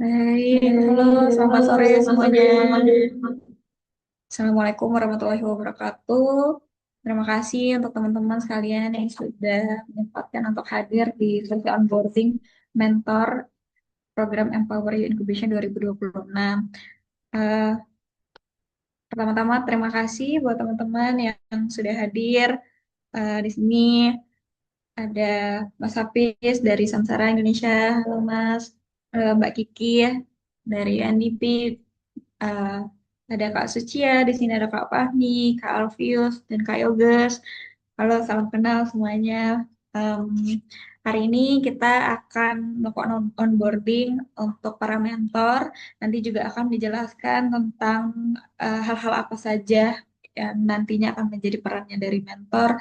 Hai, halo, selamat sore semuanya. Assalamualaikum warahmatullahi wabarakatuh. Terima kasih untuk teman-teman sekalian yang sudah menyempatkan untuk hadir di sesi onboarding mentor program Empower You Incubation 2026. Eh, Pertama-tama terima kasih buat teman-teman yang sudah hadir. Di sini ada Mas Hafiz dari Samsara Indonesia, halo Mas. Mbak Kiki dari NDP. Eh, ada Kak Sucia, di sini ada Kak Fahmi, Kak Alfius, dan Kak Yoges. Halo, salam kenal semuanya. Em, Hari ini kita akan melakukan onboarding untuk para mentor. Nanti juga akan dijelaskan tentang hal-hal apa saja yang nantinya akan menjadi perannya dari mentor.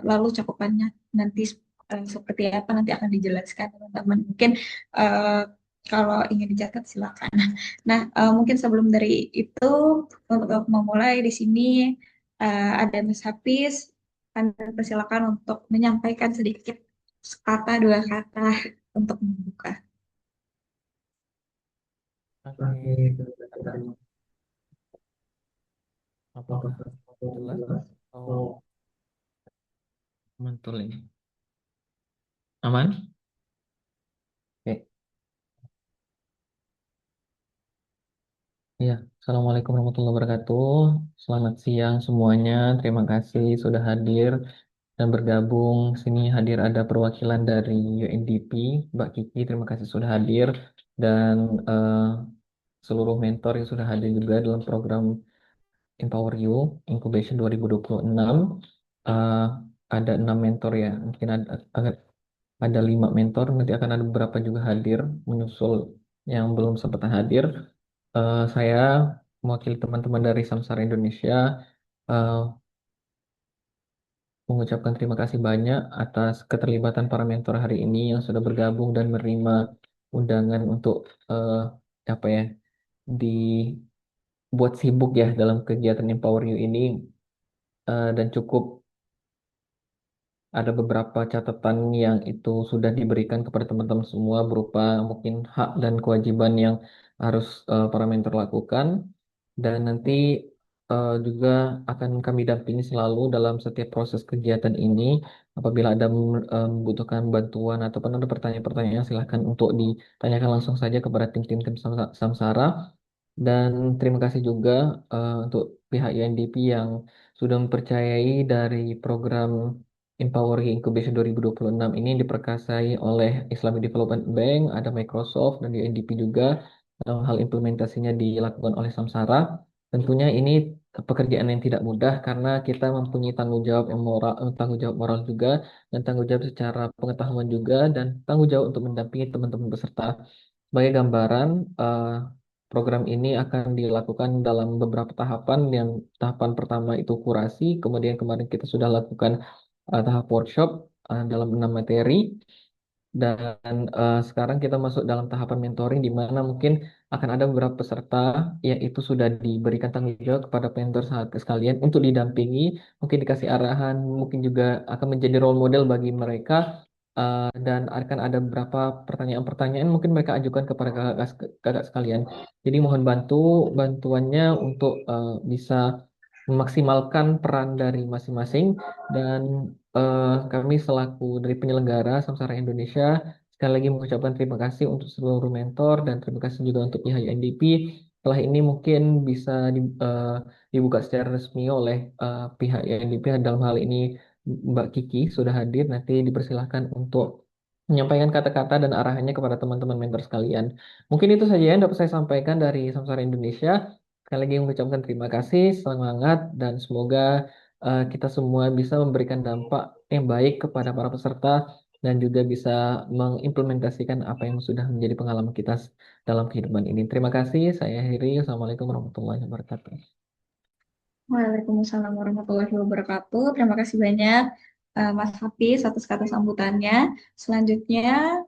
Lalu cakupannya nanti seperti apa nanti akan dijelaskan teman-teman. Mungkin eh, kalau ingin dicatat silakan. Nah, mungkin sebelum dari itu untuk memulai di sini ada Mas Hafiz. Anda persilakan untuk menyampaikan sedikit kata dua kata untuk membuka. Oke, apakah jelas? Oh, mantul ini. Aman? Oke. Ya, Assalamualaikum warahmatullahi wabarakatuh. Selamat siang semuanya. Terima kasih sudah hadir dan bergabung. Sini hadir ada perwakilan dari UNDP, Mbak Kiki. Terima kasih sudah hadir dan eh, seluruh mentor yang sudah hadir juga dalam program Empower You Incubation 2026. Eh, ada 6 mentor ya. Mungkin ada 5 mentor, nanti akan ada beberapa juga hadir, menyusul yang belum sempat hadir. Saya mewakili teman-teman dari Samsara Indonesia, eh, mengucapkan terima kasih banyak atas keterlibatan para mentor hari ini yang sudah bergabung dan menerima undangan untuk eh, apa ya, dibuat sibuk ya dalam kegiatan Empower You ini, dan cukup ada beberapa catatan yang itu sudah diberikan kepada teman-teman semua berupa mungkin hak dan kewajiban yang harus para mentor lakukan, dan nanti juga akan kami dampingi selalu dalam setiap proses kegiatan ini. Apabila ada membutuhkan bantuan ataupun ada pertanyaan-pertanyaan, silahkan untuk ditanyakan langsung saja kepada tim-tim Samsara. Dan terima kasih juga untuk pihak UNDP yang sudah mempercayai dari program Empowering Incubation 2026 ini, diperkasai oleh Islamic Development Bank, ada Microsoft dan UNDP juga. Hal implementasinya dilakukan oleh Samsara. Tentunya ini pekerjaan yang tidak mudah karena kita mempunyai tanggung jawab yang moral, tanggung jawab moral juga, dan tanggung jawab secara pengetahuan juga, dan tanggung jawab untuk mendampingi teman-teman peserta. Sebagai gambaran, eh, program ini akan dilakukan dalam beberapa tahapan. Yang tahapan pertama itu kurasi, kemudian kemarin kita sudah lakukan tahap workshop dalam 6 materi, dan sekarang kita masuk dalam tahapan mentoring di mana mungkin akan ada beberapa peserta yang itu sudah diberikan tanggung jawab kepada mentor saat sekalian untuk didampingi, mungkin dikasih arahan, mungkin juga akan menjadi role model bagi mereka. Dan akan ada beberapa pertanyaan-pertanyaan mungkin mereka ajukan kepada kakak sekalian. Jadi mohon bantuannya untuk bisa memaksimalkan peran dari masing-masing, dan kami selaku dari penyelenggara Samsara Indonesia sekali lagi mengucapkan terima kasih untuk seluruh mentor, dan terima kasih juga untuk pihak UNDP. Setelah ini mungkin bisa dibuka secara resmi oleh pihak UNDP. Dalam hal ini Mbak Kiki sudah hadir, nanti dipersilahkan untuk menyampaikan kata-kata dan arahannya kepada teman-teman mentor sekalian. Mungkin itu saja yang dapat saya sampaikan dari Samsara Indonesia. Sekali lagi mengucapkan terima kasih, semangat, dan semoga kita semua bisa memberikan dampak yang baik kepada para peserta dan juga bisa mengimplementasikan apa yang sudah menjadi pengalaman kita dalam kehidupan ini. Terima kasih, saya akhiri. Assalamualaikum warahmatullahi wabarakatuh. Waalaikumsalam warahmatullahi wabarakatuh. Terima kasih banyak Mas Hafiz atas kata sambutannya. Selanjutnya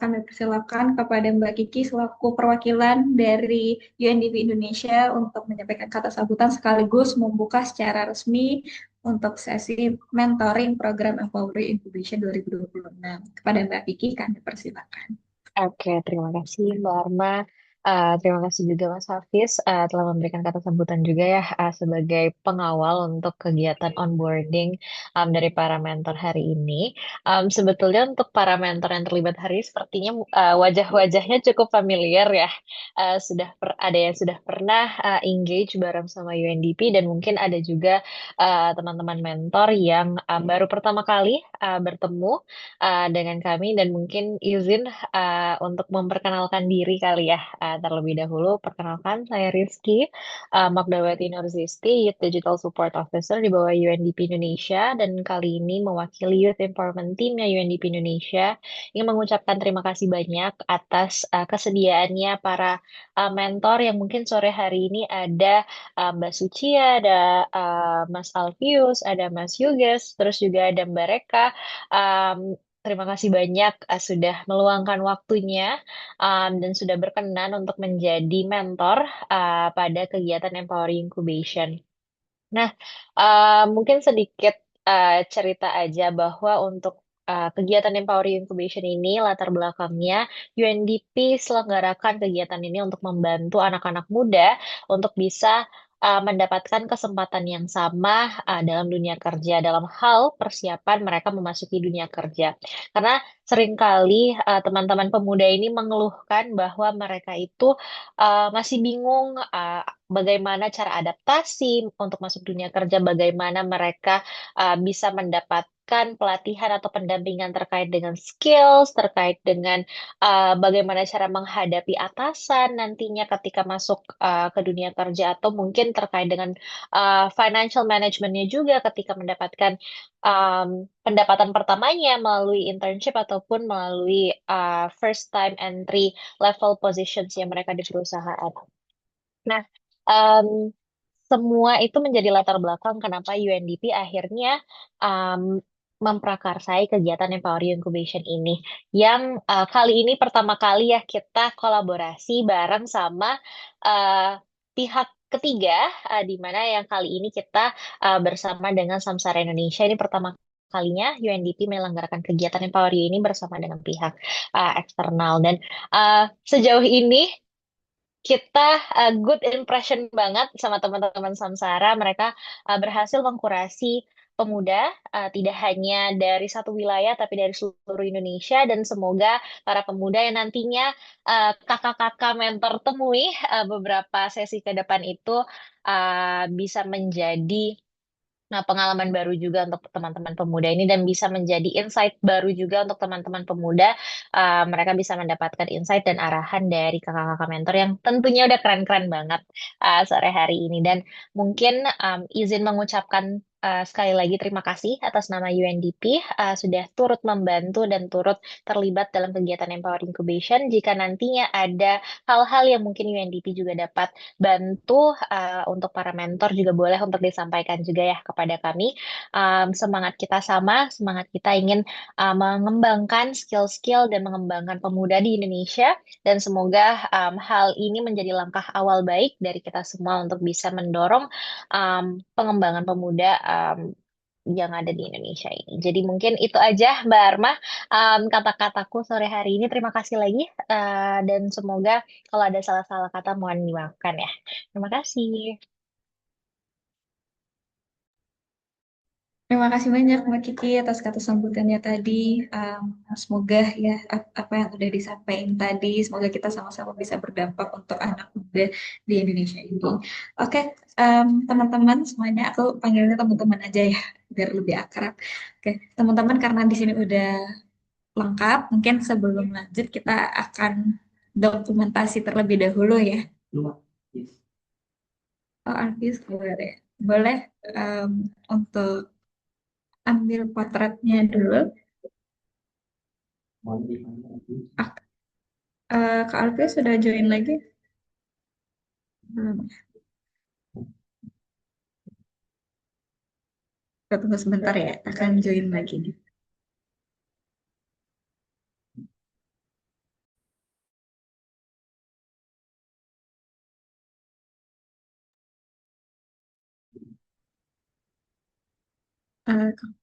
kami persilakan kepada Mbak Kiki selaku perwakilan dari UNDP Indonesia untuk menyampaikan kata sambutan sekaligus membuka secara resmi untuk sesi mentoring program Empowering Incubation 2026. Kepada Mbak Kiki kami persilakan. Oke, terima kasih Mbak Arma. Terima kasih juga Mas Hafiz telah memberikan kata sambutan juga ya sebagai pengawal untuk kegiatan onboarding dari para mentor hari ini. Sebetulnya untuk para mentor yang terlibat hari ini sepertinya wajah-wajahnya cukup familiar ya. Ada yang sudah pernah engage bareng sama UNDP dan mungkin ada juga teman-teman mentor yang baru pertama kali bertemu dengan kami dan mungkin izin untuk memperkenalkan diri kali ya. Terlebih dahulu, perkenalkan saya Rizky, Magdawati Nurzisti, Youth Digital Support Officer di bawah UNDP Indonesia, dan kali ini mewakili Youth Empowerment Teamnya UNDP Indonesia, ingin mengucapkan terima kasih banyak atas kesediaannya para mentor yang mungkin sore hari ini ada Mbak Suci, ada Mas Alfius, ada Mas Yuges, terus juga ada Mbak Reka. Terima kasih banyak sudah meluangkan waktunya dan sudah berkenan untuk menjadi mentor pada kegiatan Empowering Incubation. Nah, mungkin sedikit cerita aja bahwa untuk kegiatan Empowering Incubation ini latar belakangnya UNDP selenggarakan kegiatan ini untuk membantu anak-anak muda untuk bisa mendapatkan kesempatan yang sama dalam dunia kerja, dalam hal persiapan mereka memasuki dunia kerja. Karena seringkali teman-teman pemuda ini mengeluhkan bahwa mereka itu masih bingung bagaimana cara adaptasi untuk masuk dunia kerja, bagaimana mereka bisa mendapatkan pelatihan atau pendampingan terkait dengan skills, terkait dengan bagaimana cara menghadapi atasan nantinya ketika masuk ke dunia kerja, atau mungkin terkait dengan financial managementnya juga ketika mendapatkan pendapatan pertamanya melalui internship ataupun melalui first time entry level positions yang mereka di perusahaan. Nah, em, semua itu menjadi latar belakang kenapa UNDP akhirnya em, memprakarsai kegiatan Empowering Incubation ini. Yang kali ini pertama kali ya kita kolaborasi bareng sama eh, pihak ketiga, di mana yang kali ini kita bersama dengan Samsara Indonesia. Ini pertama kalinya UNDP menyelenggarakan kegiatan Empowering ini bersama dengan pihak eksternal. Dan sejauh ini kita good impression banget sama teman-teman Samsara. Mereka berhasil mengkurasi pemuda tidak hanya dari satu wilayah tapi dari seluruh Indonesia, dan semoga para pemuda yang nantinya kakak-kakak mentor temui beberapa sesi ke depan itu bisa menjadi pengalaman baru juga untuk teman-teman pemuda ini, dan bisa menjadi insight baru juga untuk teman-teman pemuda. Mereka bisa mendapatkan insight dan arahan dari kakak-kakak mentor yang tentunya udah keren-keren banget sore hari ini. Dan mungkin izin mengucapkan sekali lagi terima kasih atas nama UNDP sudah turut membantu dan turut terlibat dalam kegiatan Empower Incubation. Jika nantinya ada hal-hal yang mungkin UNDP juga dapat bantu untuk para mentor, juga boleh untuk disampaikan juga ya kepada kami. Semangat kita sama, semangat kita ingin mengembangkan skill-skill dan mengembangkan pemuda di Indonesia, dan semoga hal ini menjadi langkah awal baik dari kita semua untuk bisa mendorong pengembangan pemuda yang ada di Indonesia ini. Jadi mungkin itu aja Mbak Arma kata-kataku sore hari ini. Terima kasih lagi dan semoga kalau ada salah-salah kata mohon dimaafkan ya. Terima kasih. Terima kasih banyak Mbak Kiki atas kata sambutannya tadi. Um, Semoga ya apa yang udah disampaikan tadi, semoga kita sama-sama bisa berdampak untuk anak muda di Indonesia ini. Oke, teman-teman semuanya, aku panggilnya teman-teman aja ya, biar lebih akrab. Oke, teman-teman, karena di sini udah lengkap, mungkin sebelum lanjut kita akan dokumentasi terlebih dahulu ya. Oh, Alvis boleh. Boleh untuk ambil potretnya dulu. Ah, Kak Alfi sudah join lagi? Belum. Kita tunggu sebentar ya, akan join lagi.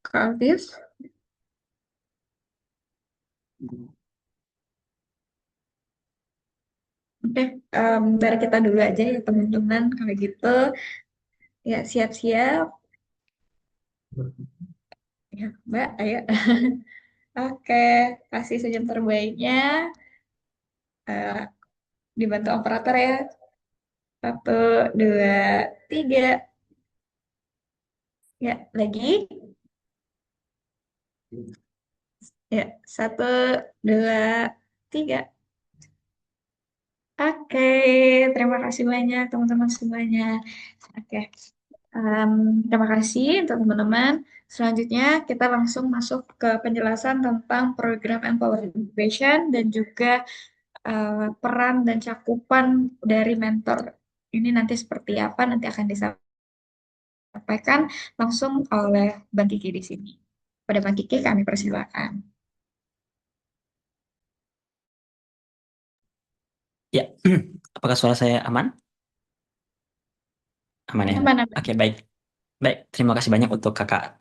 Kak Alfi, Oke, dari kita dulu aja ya teman-teman. Kalau gitu, ya siap-siap. Ya, Mbak, ayo. Oke, kasih senyum terbaiknya. Eh, dibantu operator ya. Satu, dua, tiga. Ya, lagi. Ya, satu, dua, tiga. Oke, terima kasih banyak teman-teman semuanya. Oke, em, terima kasih untuk teman-teman. Selanjutnya kita langsung masuk ke penjelasan tentang program Empower Incubation dan juga peran dan cakupan dari mentor ini nanti seperti apa nanti akan disampaikan langsung oleh Bang Kiki di sini. Pada Bang Kiki kami persilakan. Ya, apakah suara saya aman? Aman ya? Aman, aman. Oke, baik. Baik, terima kasih banyak untuk Kakak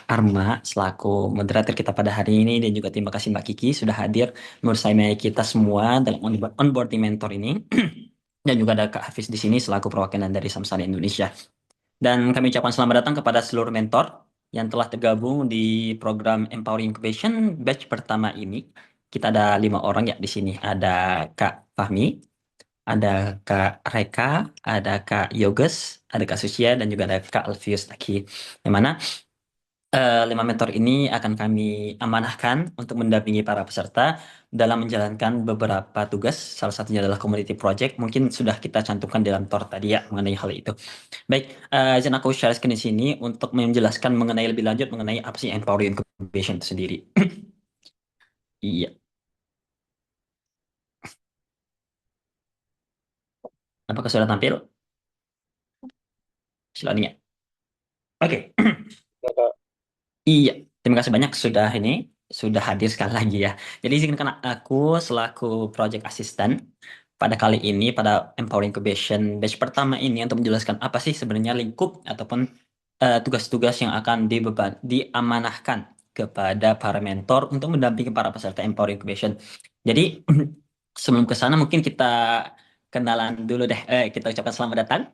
Arma selaku moderator kita pada hari ini dan juga terima kasih Mbak Kiki sudah hadir bersama kita semua dalam onboarding mentor ini. Dan juga ada Kak Hafiz di sini selaku perwakilan dari Samsara Indonesia. Dan kami ucapkan selamat datang kepada seluruh mentor yang telah tergabung di program Empowering Incubation batch pertama ini. Kita ada 5 orang ya di sini. Ada Kak Fahmi, ada Kak Reka, ada Kak Yoges, ada Kak Sucia, dan juga ada Kak Alfius lagi. Yang mana 5 mentor ini akan kami amanahkan untuk mendampingi para peserta dalam menjalankan beberapa tugas. Salah satunya adalah community project. Mungkin sudah kita cantumkan di dalam TOR tadi ya mengenai hal itu. Baik, izin aku share screen di sini untuk menjelaskan mengenai lebih lanjut mengenai apa sih empowering incubation itu sendiri. Iya, apakah sudah tampil? Silakan. Oke. Iya, terima kasih banyak sudah hadir sekali lagi ya. Jadi izinkan aku selaku project assistant pada kali ini pada Empowering Incubation batch pertama ini untuk menjelaskan apa sih sebenarnya lingkup ataupun tugas-tugas yang akan diamanahkan kepada para mentor untuk mendampingi para peserta Empowering Incubation. Jadi sebelum ke sana mungkin kita kenalan dulu deh. Kita ucapkan selamat datang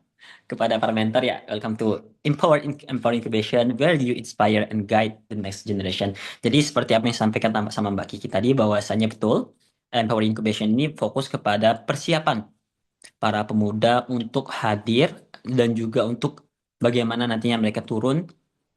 kepada para mentor ya. Welcome to Empower Incubation, where you inspire and guide the next generation. Jadi seperti apa yang disampaikan sama Mbak Kiki tadi, bahwasanya betul, Empower Incubation ini fokus kepada persiapan para pemuda untuk hadir dan juga untuk bagaimana nantinya mereka turun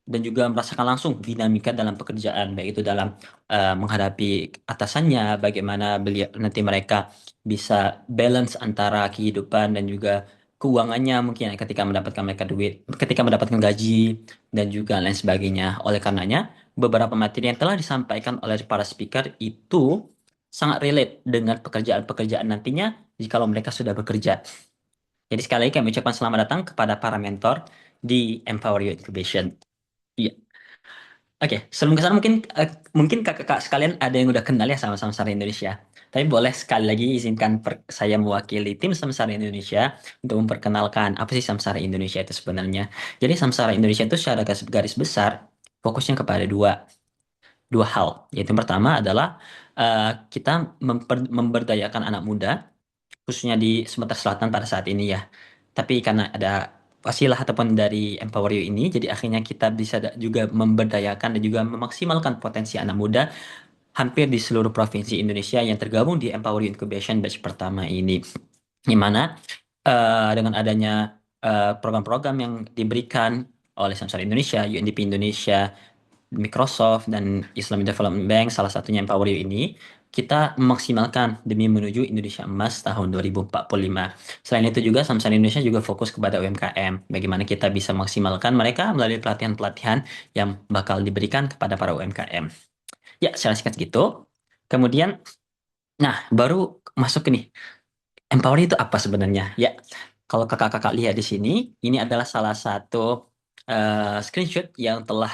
dan juga merasakan langsung dinamika dalam pekerjaan, baik itu dalam menghadapi atasannya, bagaimana beliau nanti mereka bisa balance antara kehidupan dan juga keuangannya mungkin ya, ketika mendapatkan mereka duit, ketika mendapatkan gaji dan juga lain sebagainya. Oleh karenanya, beberapa materi yang telah disampaikan oleh para speaker itu sangat relate dengan pekerjaan-pekerjaan nantinya jikalau mereka sudah bekerja. Jadi sekali lagi kami ucapkan selamat datang kepada para mentor di Empower You Incubation. Iya. Oke, sebelum ke sana mungkin kakak-kakak sekalian ada yang udah kenal ya sama Samsara Indonesia. Tapi boleh sekali lagi izinkan saya mewakili tim Samsara Indonesia untuk memperkenalkan apa sih Samsara Indonesia itu sebenarnya. Jadi Samsara Indonesia itu secara garis besar fokusnya kepada dua hal. Yaitu yang pertama adalah kita memberdayakan anak muda khususnya di Sumatera Selatan pada saat ini ya. Tapi karena ada wasilah ataupun dari Empower You ini, jadi akhirnya kita bisa juga memberdayakan dan juga memaksimalkan potensi anak muda hampir di seluruh provinsi Indonesia yang tergabung di Empower You Incubation batch pertama ini. Di mana dengan adanya program-program yang diberikan oleh Samsara Indonesia, UNDP Indonesia, Microsoft dan Islamic Development Bank, salah satunya Empower You ini, kita memaksimalkan demi menuju Indonesia Emas tahun 2045. Selain itu juga Samsung Indonesia juga fokus kepada UMKM. Bagaimana kita bisa maksimalkan mereka melalui pelatihan-pelatihan yang bakal diberikan kepada para UMKM. Ya, secara singkat gitu. Kemudian, nah baru masuk ke nih, Empower itu apa sebenarnya? Ya, kalau kakak-kakak lihat di sini, ini adalah salah satu screenshot yang telah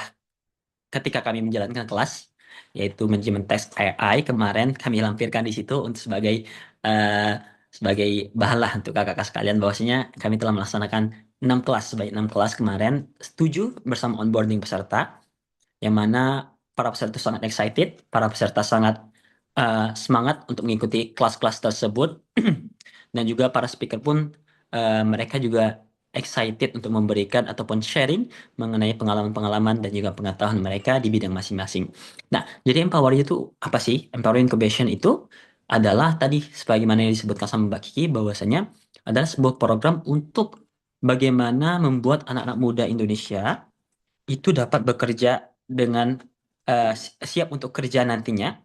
ketika kami menjalankan kelas, yaitu manajemen test AI kemarin kami lampirkan di situ untuk eh, sebagai bahan lah untuk kakak-kakak sekalian bahwasanya kami telah melaksanakan 6 kelas, sebanyak 6 kelas kemarin, 7 bersama onboarding peserta, yang mana para peserta sangat excited, para peserta sangat semangat untuk mengikuti kelas-kelas tersebut dan juga para speaker pun mereka juga excited untuk memberikan ataupun sharing mengenai pengalaman-pengalaman dan juga pengetahuan mereka di bidang masing-masing. Nah, jadi Empower itu apa sih? Empower Incubation itu adalah tadi sebagaimana yang disebutkan sama Mbak Kiki bahwasanya adalah sebuah program untuk bagaimana membuat anak-anak muda Indonesia itu dapat bekerja dengan siap untuk kerja nantinya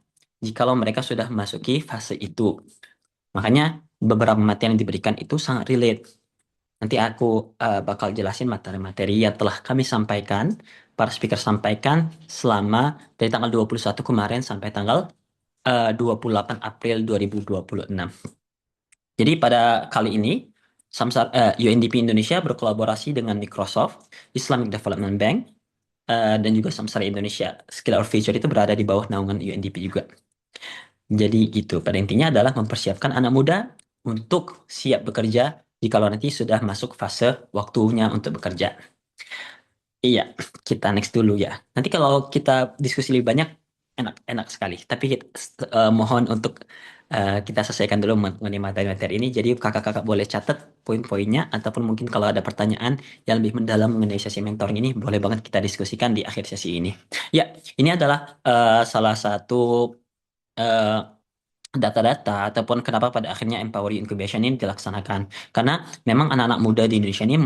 jikalau mereka sudah memasuki fase itu. Makanya beberapa materi yang diberikan itu sangat relate. Nanti aku bakal jelasin materi-materi yang telah kami sampaikan, para speaker sampaikan selama dari tanggal 21 kemarin sampai tanggal 28 April 2026. Jadi pada kali ini UNDP Indonesia berkolaborasi dengan Microsoft, Islamic Development Bank, dan juga Samsara Indonesia. Skill or Future itu berada di bawah naungan UNDP juga. Jadi gitu, pada intinya adalah mempersiapkan anak muda untuk siap bekerja jikalau nanti sudah masuk fase waktunya untuk bekerja. Iya, kita next dulu ya. Nanti kalau kita diskusi lebih banyak, enak sekali. Tapi mohon untuk kita selesaikan dulu mengenai materi-materi ini. Jadi kakak-kakak boleh catat poin-poinnya, ataupun mungkin kalau ada pertanyaan yang lebih mendalam mengenai sesi mentoring ini, boleh banget kita diskusikan di akhir sesi ini. Ya, ini adalah salah satu eh, data-data ataupun kenapa pada akhirnya Empower Incubation ini dilaksanakan. Karena memang anak-anak muda di Indonesia ini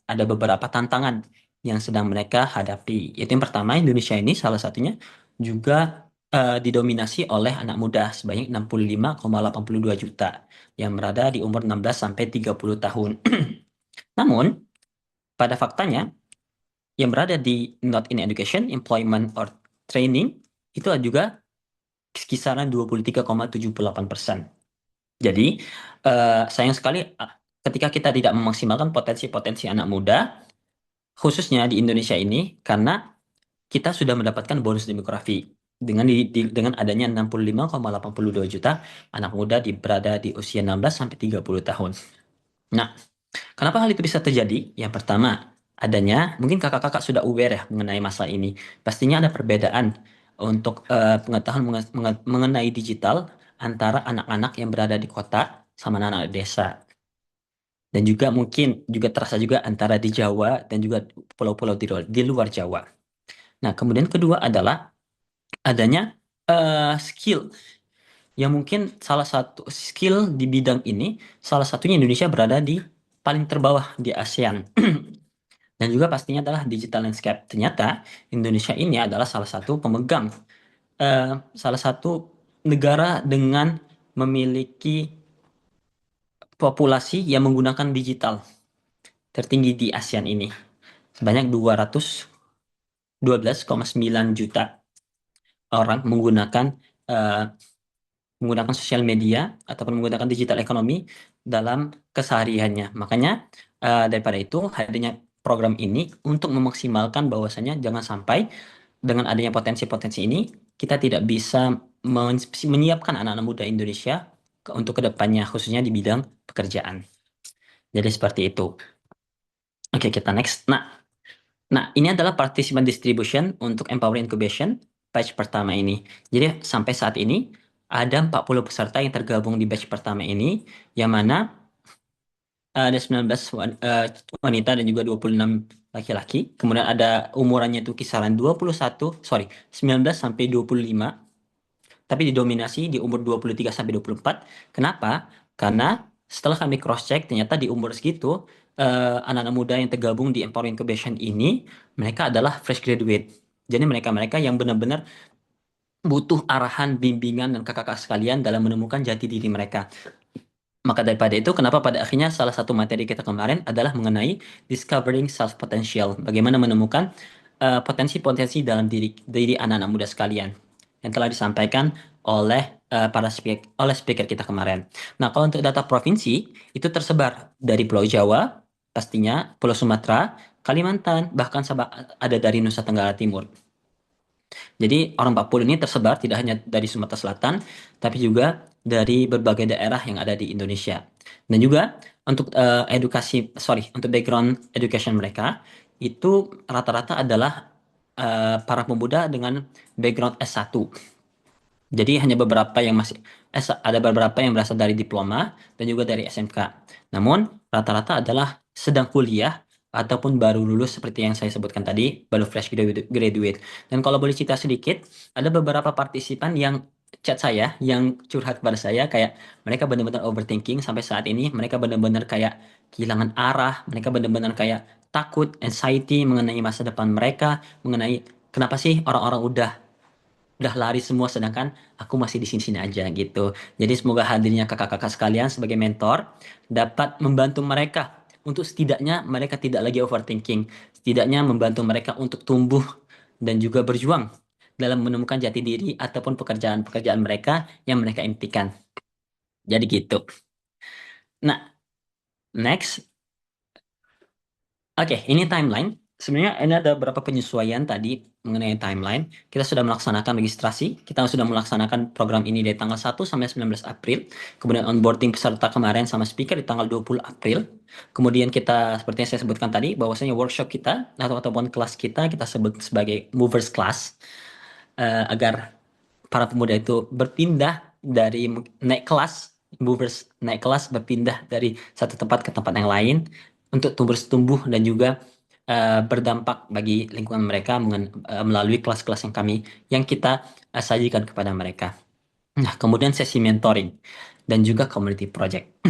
ada beberapa tantangan yang sedang mereka hadapi. Itu yang pertama, Indonesia ini salah satunya juga didominasi oleh anak muda sebanyak 65,82 juta yang berada di umur 16 sampai 30 tahun. Namun, pada faktanya yang berada di not in education, employment or training itu juga kisaran 23,78%. Jadi, sayang sekali ketika kita tidak memaksimalkan potensi-potensi anak muda, khususnya di Indonesia ini, karena kita sudah mendapatkan bonus demografi dengan adanya 65,82 juta anak muda berada di usia 16 sampai 30 tahun. Nah, kenapa hal itu bisa terjadi? Yang pertama, adanya mungkin kakak-kakak sudah aware ya mengenai masalah ini. Pastinya ada perbedaan untuk pengetahuan mengenai digital antara anak-anak yang berada di kota sama anak-anak desa. Dan juga mungkin juga terasa juga antara di Jawa dan juga pulau-pulau di luar Jawa. Nah, kemudian kedua adalah adanya skill yang mungkin salah satu skill di bidang ini, salah satunya Indonesia berada di paling terbawah di ASEAN. Dan juga pastinya adalah digital landscape. Ternyata Indonesia ini adalah salah satu pemegang, salah satu negara dengan memiliki populasi yang menggunakan digital tertinggi di ASEAN ini. Sebanyak 212,9 juta orang eh, menggunakan sosial media ataupun menggunakan digital ekonomi dalam kesehariannya. Makanya daripada itu hadirnya program ini untuk memaksimalkan bahwasanya jangan sampai dengan adanya potensi-potensi ini kita tidak bisa menyiapkan anak-anak muda Indonesia untuk kedepannya khususnya di bidang pekerjaan. Jadi seperti itu. Oke, kita next. Nah, ini adalah participant distribution untuk Empower Incubation batch pertama ini. Jadi sampai saat ini ada 40 peserta yang tergabung di batch pertama ini, yang mana ada 19 wanita dan juga 26 laki-laki. Kemudian ada umurannya itu kisaran 19 sampai 25, tapi didominasi di umur 23 sampai 24. Kenapa? Karena setelah kami cross check ternyata di umur segitu anak-anak muda yang tergabung di Empower Incubation ini mereka adalah fresh graduate. Jadi mereka-mereka yang benar-benar butuh arahan, bimbingan dan kakak-kakak sekalian dalam menemukan jati diri mereka. Maka daripada itu, kenapa pada akhirnya salah satu materi kita kemarin adalah mengenai discovering self potential, bagaimana menemukan potensi-potensi dalam diri anak-anak muda sekalian yang telah disampaikan oleh oleh speaker kita kemarin. Nah, kalau untuk data provinsi itu tersebar dari Pulau Jawa, pastinya Pulau Sumatera, Kalimantan, bahkan ada dari Nusa Tenggara Timur. Jadi orang Papua ini tersebar tidak hanya dari Sumatera Selatan, tapi juga dari berbagai daerah yang ada di Indonesia. Dan juga untuk untuk background education mereka itu rata-rata adalah para pemuda dengan background S1. Jadi hanya beberapa yang masih ada beberapa yang berasal dari diploma dan juga dari SMK. Namun rata-rata adalah sedang kuliah ataupun baru lulus seperti yang saya sebutkan tadi, baru fresh graduate. Dan kalau boleh cerita sedikit, ada beberapa partisipan yang chat saya, yang curhat kepada saya kayak mereka benar-benar overthinking sampai saat ini, mereka benar-benar kayak kehilangan arah, mereka benar-benar kayak takut, anxiety mengenai masa depan mereka, mengenai kenapa sih orang-orang udah lari semua sedangkan aku masih di sini-sini aja gitu. Jadi semoga hadirnya kakak-kakak sekalian sebagai mentor dapat membantu mereka untuk setidaknya mereka tidak lagi overthinking, setidaknya membantu mereka untuk tumbuh dan juga berjuang dalam menemukan jati diri ataupun pekerjaan-pekerjaan mereka yang mereka impikan. Jadi gitu. Nah, next. Oke, ini timeline. Sebenarnya ini ada beberapa penyesuaian tadi mengenai timeline. Kita sudah melaksanakan registrasi, kita sudah melaksanakan program ini dari tanggal 1 sampai 19 April. Kemudian onboarding peserta kemarin sama speaker di tanggal 20 April. Kemudian kita, seperti yang saya sebutkan tadi, bahwasanya workshop kita ataupun kelas kita sebut sebagai movers class, agar para pemuda itu berpindah dari naik kelas, movers naik kelas berpindah dari satu tempat ke tempat yang lain untuk tumbuh dan juga berdampak bagi lingkungan mereka melalui kelas-kelas yang kita sajikan kepada mereka. Nah, kemudian sesi mentoring dan juga community project.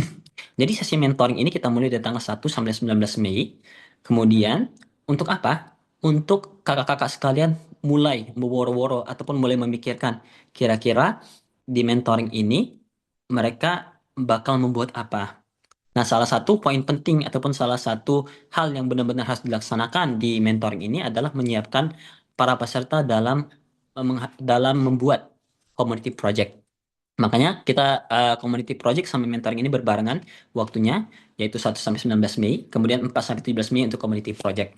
Jadi sesi mentoring ini kita mulai dari tanggal 1 sampai 19 Mei. Kemudian untuk apa? Untuk kakak-kakak sekalian mulai woro-woro ataupun mulai memikirkan kira-kira di mentoring ini mereka bakal membuat apa. Nah, salah satu poin penting ataupun salah satu hal yang benar-benar harus dilaksanakan di mentoring ini adalah menyiapkan para peserta dalam membuat community project. Makanya kita community project sama mentoring ini berbarengan waktunya, yaitu 1 sampai 19 Mei, kemudian 4 sampai 17 Mei untuk community project.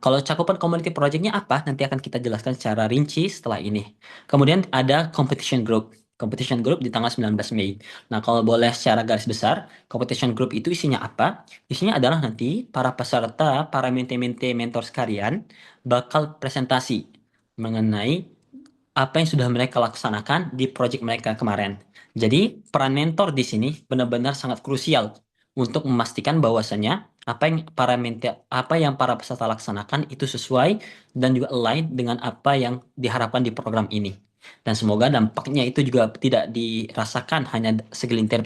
Kalau cakupan community project-nya apa, nanti akan kita jelaskan secara rinci setelah ini. Kemudian ada competition group. Competition group di tanggal 19 Mei. Nah, kalau boleh secara garis besar, competition group itu isinya apa? Isinya adalah nanti para peserta, para mente-mente mentor sekalian bakal presentasi mengenai apa yang sudah mereka laksanakan di project mereka kemarin. Jadi, peran mentor di sini benar-benar sangat krusial untuk memastikan bahwasanya apa yang para peserta laksanakan itu sesuai dan juga align dengan apa yang diharapkan di program ini. Dan semoga dampaknya itu juga tidak dirasakan hanya segelintir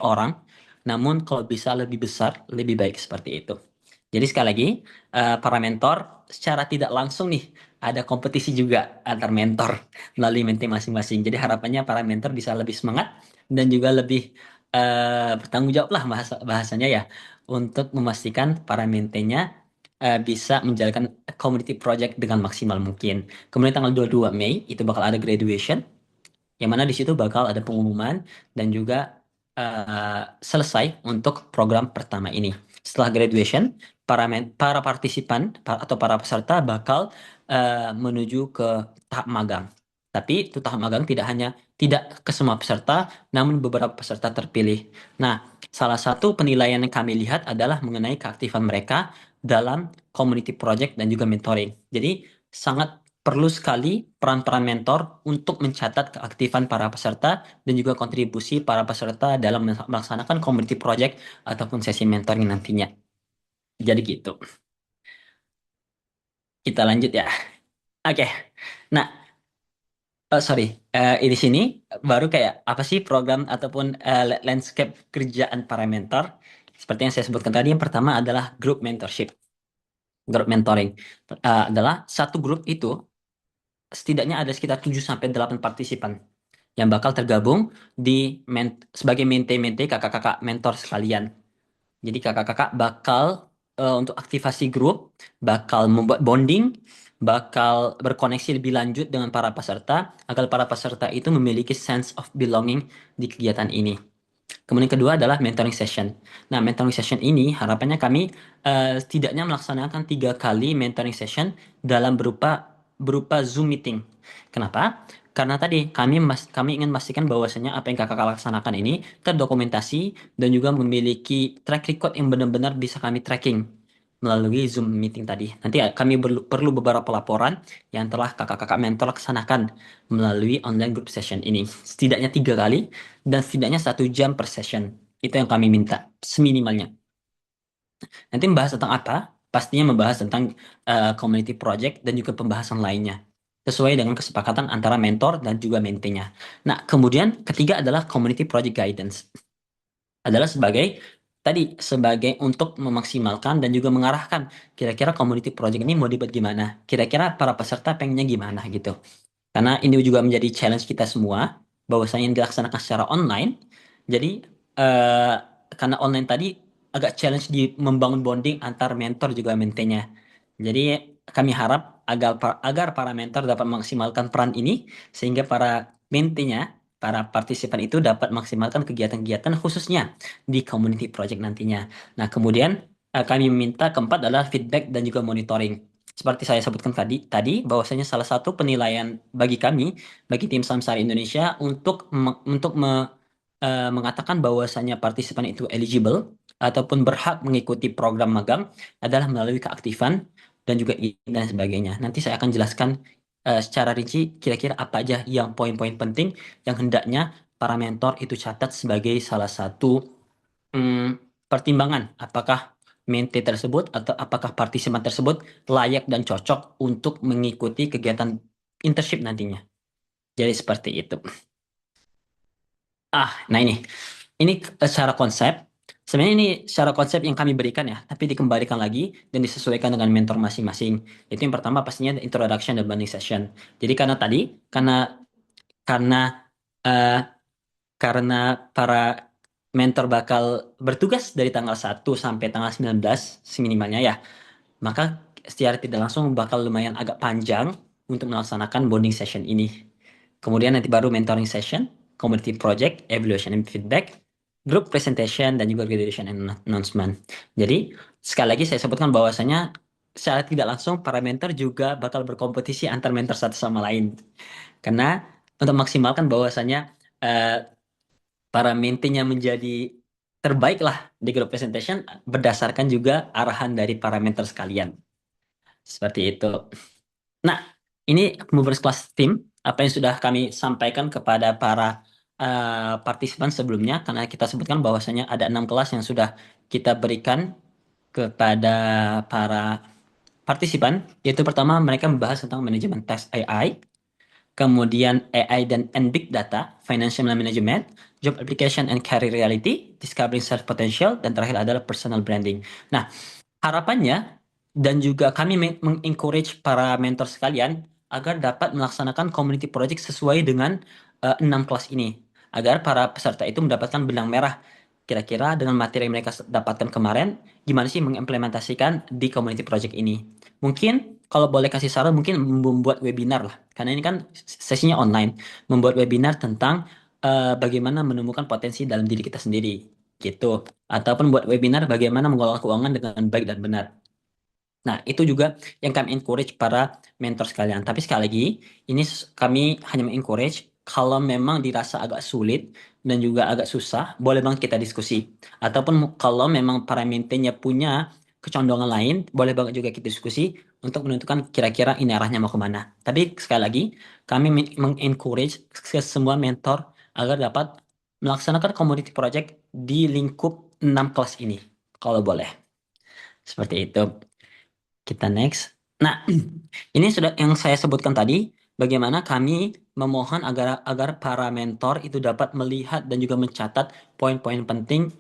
orang, namun kalau bisa lebih besar, lebih baik seperti itu. Jadi sekali lagi, para mentor secara tidak langsung nih ada kompetisi juga antar mentor melalui mente masing-masing. Jadi harapannya para mentor bisa lebih semangat dan juga lebih bertanggung jawab lah bahasanya ya untuk memastikan para mentenya bisa menjalankan community project dengan maksimal mungkin. Kemudian tanggal 22 Mei itu bakal ada graduation yang mana di situ bakal ada pengumuman dan juga selesai untuk program pertama ini. Setelah graduation, para partisipan atau para peserta bakal menuju ke tahap magang. Tapi itu tahap magang tidak ke semua peserta, namun beberapa peserta terpilih. Nah, salah satu penilaian yang kami lihat adalah mengenai keaktifan mereka dalam community project dan juga mentoring. Jadi sangat perlu sekali peran-peran mentor untuk mencatat keaktifan para peserta dan juga kontribusi para peserta dalam melaksanakan community project ataupun sesi mentoring nantinya. Jadi gitu. Kita lanjut ya. Oke. Nah, sorry. Di sini baru kayak apa sih program ataupun landscape kerjaan para mentor. Seperti yang saya sebutkan tadi, yang pertama adalah group mentorship. Group mentoring adalah satu grup itu setidaknya ada sekitar 7 sampai 8 partisipan yang bakal tergabung sebagai mente-mente kakak-kakak mentor sekalian. Jadi kakak-kakak bakal untuk aktivasi grup, bakal membuat bonding, bakal berkoneksi lebih lanjut dengan para peserta, agar para peserta itu memiliki sense of belonging di kegiatan ini. Kemudian kedua adalah mentoring session. Nah, mentoring session ini harapannya kami setidaknya melaksanakan 3 kali mentoring session dalam berupa Zoom meeting. Kenapa? Karena tadi kami ingin memastikan bahwasanya apa yang kakak laksanakan ini terdokumentasi dan juga memiliki track record yang benar-benar bisa kami tracking melalui Zoom meeting tadi. Nanti kami perlu beberapa laporan yang telah kakak-kakak mentor laksanakan melalui online group session ini. Setidaknya 3 kali dan setidaknya 1 jam per session. Itu yang kami minta, seminimalnya. Nanti membahas tentang apa? Pastinya membahas tentang community project dan juga pembahasan lainnya. Sesuai dengan kesepakatan antara mentor dan juga mentenya. Nah, kemudian ketiga adalah community project guidance. Adalah sebagai untuk memaksimalkan dan juga mengarahkan kira-kira community project ini mau dibuat gimana. Kira-kira para peserta pengennya gimana gitu. Karena ini juga menjadi challenge kita semua, bahwasanya yang dilaksanakan secara online. Jadi, eh, karena online tadi agak challenge di membangun bonding antar mentor juga mentenya. Jadi, kami harap agar para mentor dapat memaksimalkan peran ini, sehingga para mentenya, para partisipan itu dapat maksimalkan kegiatan-kegiatan khususnya di community project nantinya. Nah, kemudian kami meminta keempat adalah feedback dan juga monitoring. Seperti saya sebutkan tadi bahwasanya salah satu penilaian bagi kami, bagi tim Samsara Indonesia untuk mengatakan bahwasanya partisipan itu eligible ataupun berhak mengikuti program magang adalah melalui keaktifan dan juga dan sebagainya. Nanti saya akan jelaskan secara rinci kira-kira apa aja yang poin-poin penting yang hendaknya para mentor itu catat sebagai salah satu pertimbangan apakah mente tersebut atau apakah partisipan tersebut layak dan cocok untuk mengikuti kegiatan internship nantinya. Jadi seperti itu. Nah ini secara konsep. Sebenarnya ini secara konsep yang kami berikan ya, tapi dikembalikan lagi dan disesuaikan dengan mentor masing-masing. Itu yang pertama pastinya introduction dan bonding session. Jadi karena eh, karena para mentor bakal bertugas dari tanggal 1 sampai tanggal 19 seminimalnya ya, maka secara tidak langsung bakal lumayan agak panjang untuk melaksanakan bonding session ini. Kemudian nanti baru mentoring session, community project, evaluation and feedback, group presentation, dan juga graduation and announcement. Jadi, sekali lagi saya sebutkan bahwasanya secara tidak langsung para mentor juga bakal berkompetisi antar mentor satu sama lain. Karena untuk maksimalkan bahwasanya eh, para mentornya menjadi terbaik lah di group presentation berdasarkan juga arahan dari para mentor sekalian. Seperti itu. Nah, ini Movers Class Team, apa yang sudah kami sampaikan kepada para partisipan sebelumnya, karena kita sebutkan bahwasanya ada 6 kelas yang sudah kita berikan kepada para partisipan, yaitu pertama mereka membahas tentang manajemen tes AI, kemudian AI and Big Data, Financial Management, Job Application and Career Reality, Discovering Self Potential, dan terakhir adalah Personal Branding. Nah, harapannya dan juga kami mengencourage para mentor sekalian agar dapat melaksanakan community project sesuai dengan 6 kelas ini. Agar para peserta itu mendapatkan benang merah. Kira-kira dengan materi yang mereka dapatkan kemarin, gimana sih mengimplementasikan di community project ini. Mungkin kalau boleh kasih saran, mungkin membuat webinar lah. Karena ini kan sesinya online. Membuat webinar tentang bagaimana menemukan potensi dalam diri kita sendiri. Gitu. Ataupun buat webinar bagaimana mengelola keuangan dengan baik dan benar. Nah, itu juga yang kami encourage para mentor sekalian. Tapi sekali lagi, ini kami hanya encourage kalau memang dirasa agak sulit dan juga agak susah, boleh banget kita diskusi. Ataupun kalau memang para mentornya punya kecondongan lain, boleh banget juga kita diskusi untuk menentukan kira-kira ini arahnya mau kemana. Tapi sekali lagi, kami mengencourage ke semua mentor agar dapat melaksanakan community project di lingkup 6 kelas ini, kalau boleh. Seperti itu. Kita next. Nah, ini sudah yang saya sebutkan tadi, bagaimana kami memohon agar para mentor itu dapat melihat dan juga mencatat poin-poin penting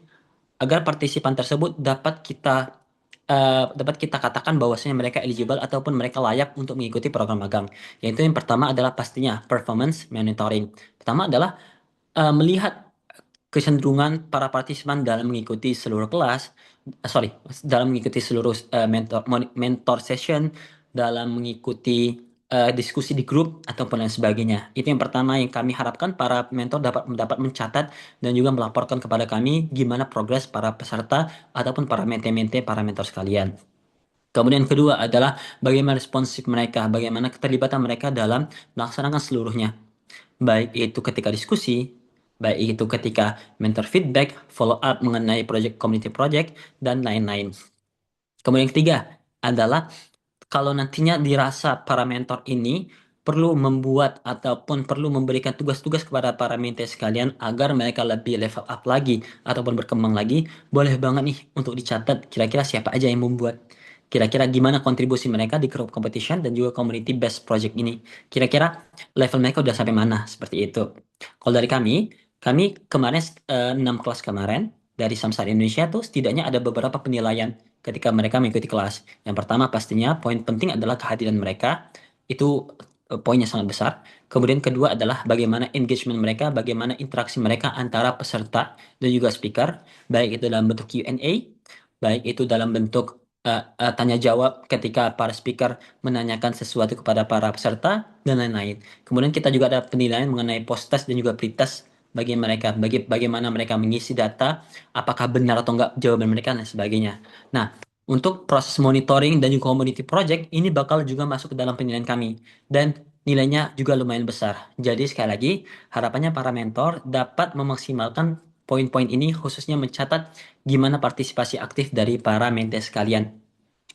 agar partisipan tersebut dapat kita katakan bahwasanya mereka eligible ataupun mereka layak untuk mengikuti program magang. Yaitu yang pertama adalah pastinya performance monitoring. Pertama adalah melihat kecenderungan para partisipan dalam mengikuti seluruh kelas, dalam mengikuti seluruh mentor session, dalam mengikuti diskusi di grup ataupun lain sebagainya. Itu yang pertama yang kami harapkan para mentor dapat mencatat dan juga melaporkan kepada kami gimana progres para peserta ataupun para mente-mente, para mentor sekalian. Kemudian kedua adalah bagaimana responsif mereka, bagaimana keterlibatan mereka dalam melaksanakan seluruhnya. Baik itu ketika diskusi, baik itu ketika mentor feedback, follow up mengenai project community project, dan lain-lain. Kemudian yang ketiga adalah kalau nantinya dirasa para mentor ini perlu membuat ataupun perlu memberikan tugas-tugas kepada para mentor sekalian agar mereka lebih level up lagi ataupun berkembang lagi, boleh banget nih untuk dicatat kira-kira siapa aja yang membuat. Kira-kira gimana kontribusi mereka di group competition dan juga community based project ini. Kira-kira level mereka udah sampai mana seperti itu. Kalau dari kami kemarin 6 kelas kemarin dari Samsat Indonesia tuh setidaknya ada beberapa penilaian ketika mereka mengikuti kelas. Yang pertama pastinya poin penting adalah kehadiran mereka. Itu poinnya sangat besar. Kemudian kedua adalah bagaimana engagement mereka, bagaimana interaksi mereka antara peserta dan juga speaker, baik itu dalam bentuk Q&A, baik itu dalam bentuk tanya jawab ketika para speaker menanyakan sesuatu kepada para peserta dan lain-lain. Kemudian kita juga ada penilaian mengenai post-test dan juga pre-test bagi mereka, bagaimana mereka mengisi data, apakah benar atau enggak jawaban mereka dan sebagainya. Nah, untuk proses monitoring dan juga community project ini bakal juga masuk ke dalam penilaian kami dan nilainya juga lumayan besar. Jadi sekali lagi harapannya para mentor dapat memaksimalkan poin-poin ini khususnya mencatat gimana partisipasi aktif dari para mentee sekalian.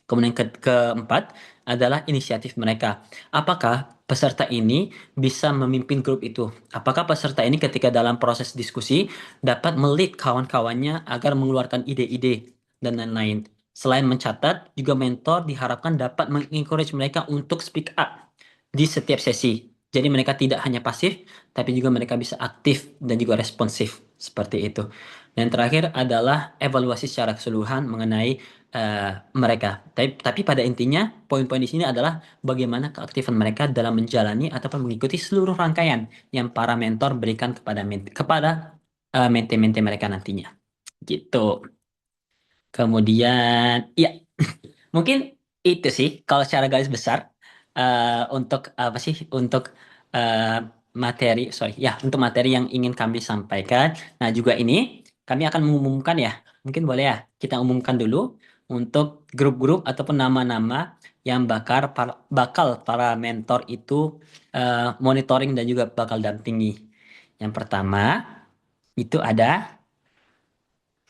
Kemudian keempat adalah inisiatif mereka. Apakah peserta ini bisa memimpin grup itu? Apakah peserta ini ketika dalam proses diskusi dapat melit kawan-kawannya agar mengeluarkan ide-ide dan lain-lain? Selain mencatat, juga mentor diharapkan dapat mengencourage mereka untuk speak up di setiap sesi. Jadi mereka tidak hanya pasif, tapi juga mereka bisa aktif dan juga responsif seperti itu. Dan terakhir adalah evaluasi secara keseluruhan mengenai mereka. Tapi pada intinya poin-poin di sini adalah bagaimana keaktifan mereka dalam menjalani ataupun mengikuti seluruh rangkaian yang para mentor berikan kepada mente-mente mereka nantinya. Gitu. Kemudian, ya mungkin itu sih kalau secara garis besar untuk apa sih untuk eh, materi sorry ya untuk materi yang ingin kami sampaikan. Nah juga ini kami akan mengumumkan ya mungkin boleh ya kita umumkan dulu untuk grup-grup ataupun nama-nama yang bakal para mentor itu monitoring dan juga bakal dampingi. Yang pertama itu ada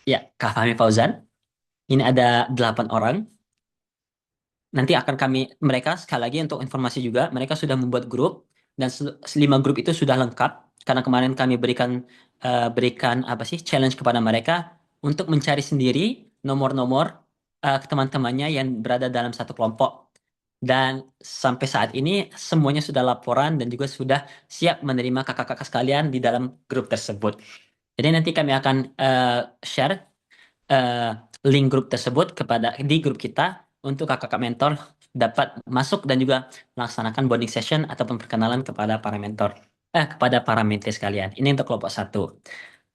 ya Kak Fahmi Fauzan. Ini ada 8 orang. Nanti akan mereka sekali lagi untuk informasi juga, mereka sudah membuat grup dan 5 grup itu sudah lengkap karena kemarin kami berikan apa sih challenge kepada mereka untuk mencari sendiri nomor-nomor teman-temannya yang berada dalam satu kelompok. Dan sampai saat ini semuanya sudah laporan dan juga sudah siap menerima kakak-kakak sekalian di dalam grup tersebut. Jadi nanti kami akan share eh, link grup tersebut di grup kita untuk kakak-kakak mentor dapat masuk dan juga melaksanakan bonding session ataupun perkenalan kepada para kepada para mentee sekalian. Ini untuk kelompok satu.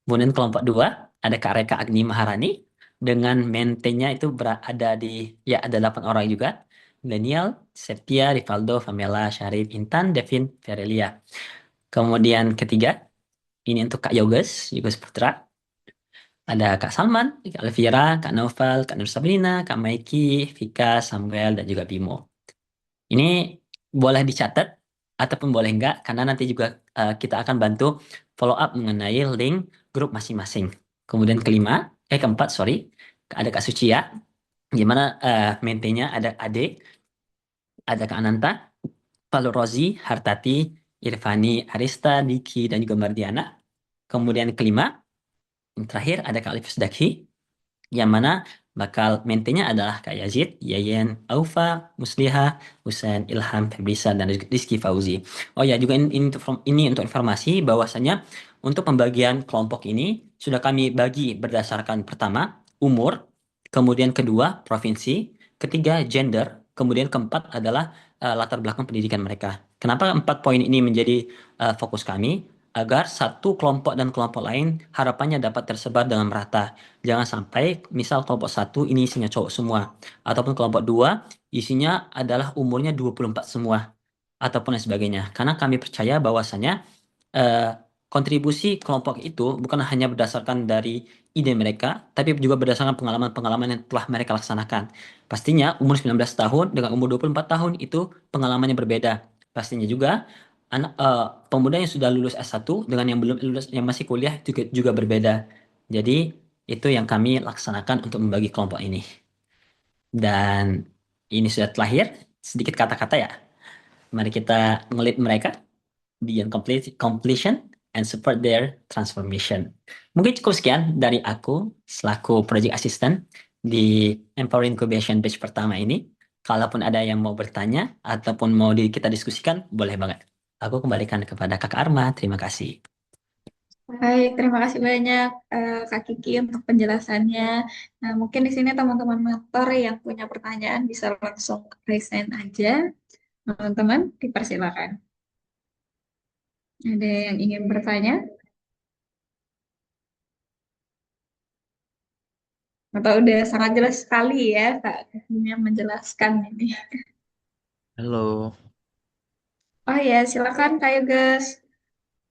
Kemudian kelompok dua ada Kak Reka Agni Maharani dengan mentenya itu berada ada 8 orang juga. Daniel, Septia, Rivaldo, Pamela, Syarif, Intan, Devin, Verelia. Kemudian ketiga, ini untuk Kak Yoges Putra. Ada Kak Salman, Kak Elvira, Kak Novel, Kak Nur Sabrina, Kak Maiki, Vika, Samuel, dan juga Bimo. Ini boleh dicatat ataupun boleh enggak, karena nanti juga kita akan bantu follow up mengenai link grup masing-masing. Kemudian keempat, sorry, ada Kak Sucia, gimana maintainnya ada Ade, ada Kak Ananta, Palu Rozi, Hartati, Irfani, Arista, Diki, dan juga Mardiana. Kemudian yang terakhir ada Kak Alif Daki, yang mana bakal maintainnya adalah Kak Yazid, Yayen, Aufa, Musliha, Husain, Ilham, Febrisa, dan Rizky Fauzi. Oh ya, juga ini untuk informasi bahwasanya untuk pembagian kelompok ini sudah kami bagi berdasarkan pertama, umur, kemudian kedua, provinsi, ketiga, gender, kemudian keempat adalah latar belakang pendidikan mereka. Kenapa 4 poin ini menjadi fokus kami? Agar satu kelompok dan kelompok lain harapannya dapat tersebar dengan merata. Jangan sampai misal kelompok satu ini isinya cowok semua. Ataupun kelompok dua isinya adalah umurnya 24 semua. Ataupun lain sebagainya. Karena kami percaya bahwasanya eh, kontribusi kelompok itu bukan hanya berdasarkan dari ide mereka, tapi juga berdasarkan pengalaman-pengalaman yang telah mereka laksanakan. Pastinya umur 19 tahun dengan umur 24 tahun itu pengalamannya berbeda. Pastinya juga pemuda yang sudah lulus S1 dengan yang belum lulus yang masih kuliah juga berbeda. Jadi itu yang kami laksanakan untuk membagi kelompok ini. Dan ini sudah terlahir, sedikit kata-kata ya. Mari kita ngelit mereka beyond completion and support their transformation. Mungkin cukup sekian dari aku selaku project assistant di Empower Incubation Batch pertama ini. Kalaupun ada yang mau bertanya ataupun mau kita diskusikan, boleh banget. Aku kembalikan kepada Kakak Arma. Terima kasih. Baik, terima kasih banyak Kak Kiki untuk penjelasannya. Nah, mungkin di sini teman-teman mentor yang punya pertanyaan bisa langsung raise hand aja. Teman-teman, dipersilakan. Ada yang ingin bertanya? Atau udah sangat jelas sekali ya Kak Kikinya menjelaskan ini. Halo, Oh ya, silakan Kak Yoges.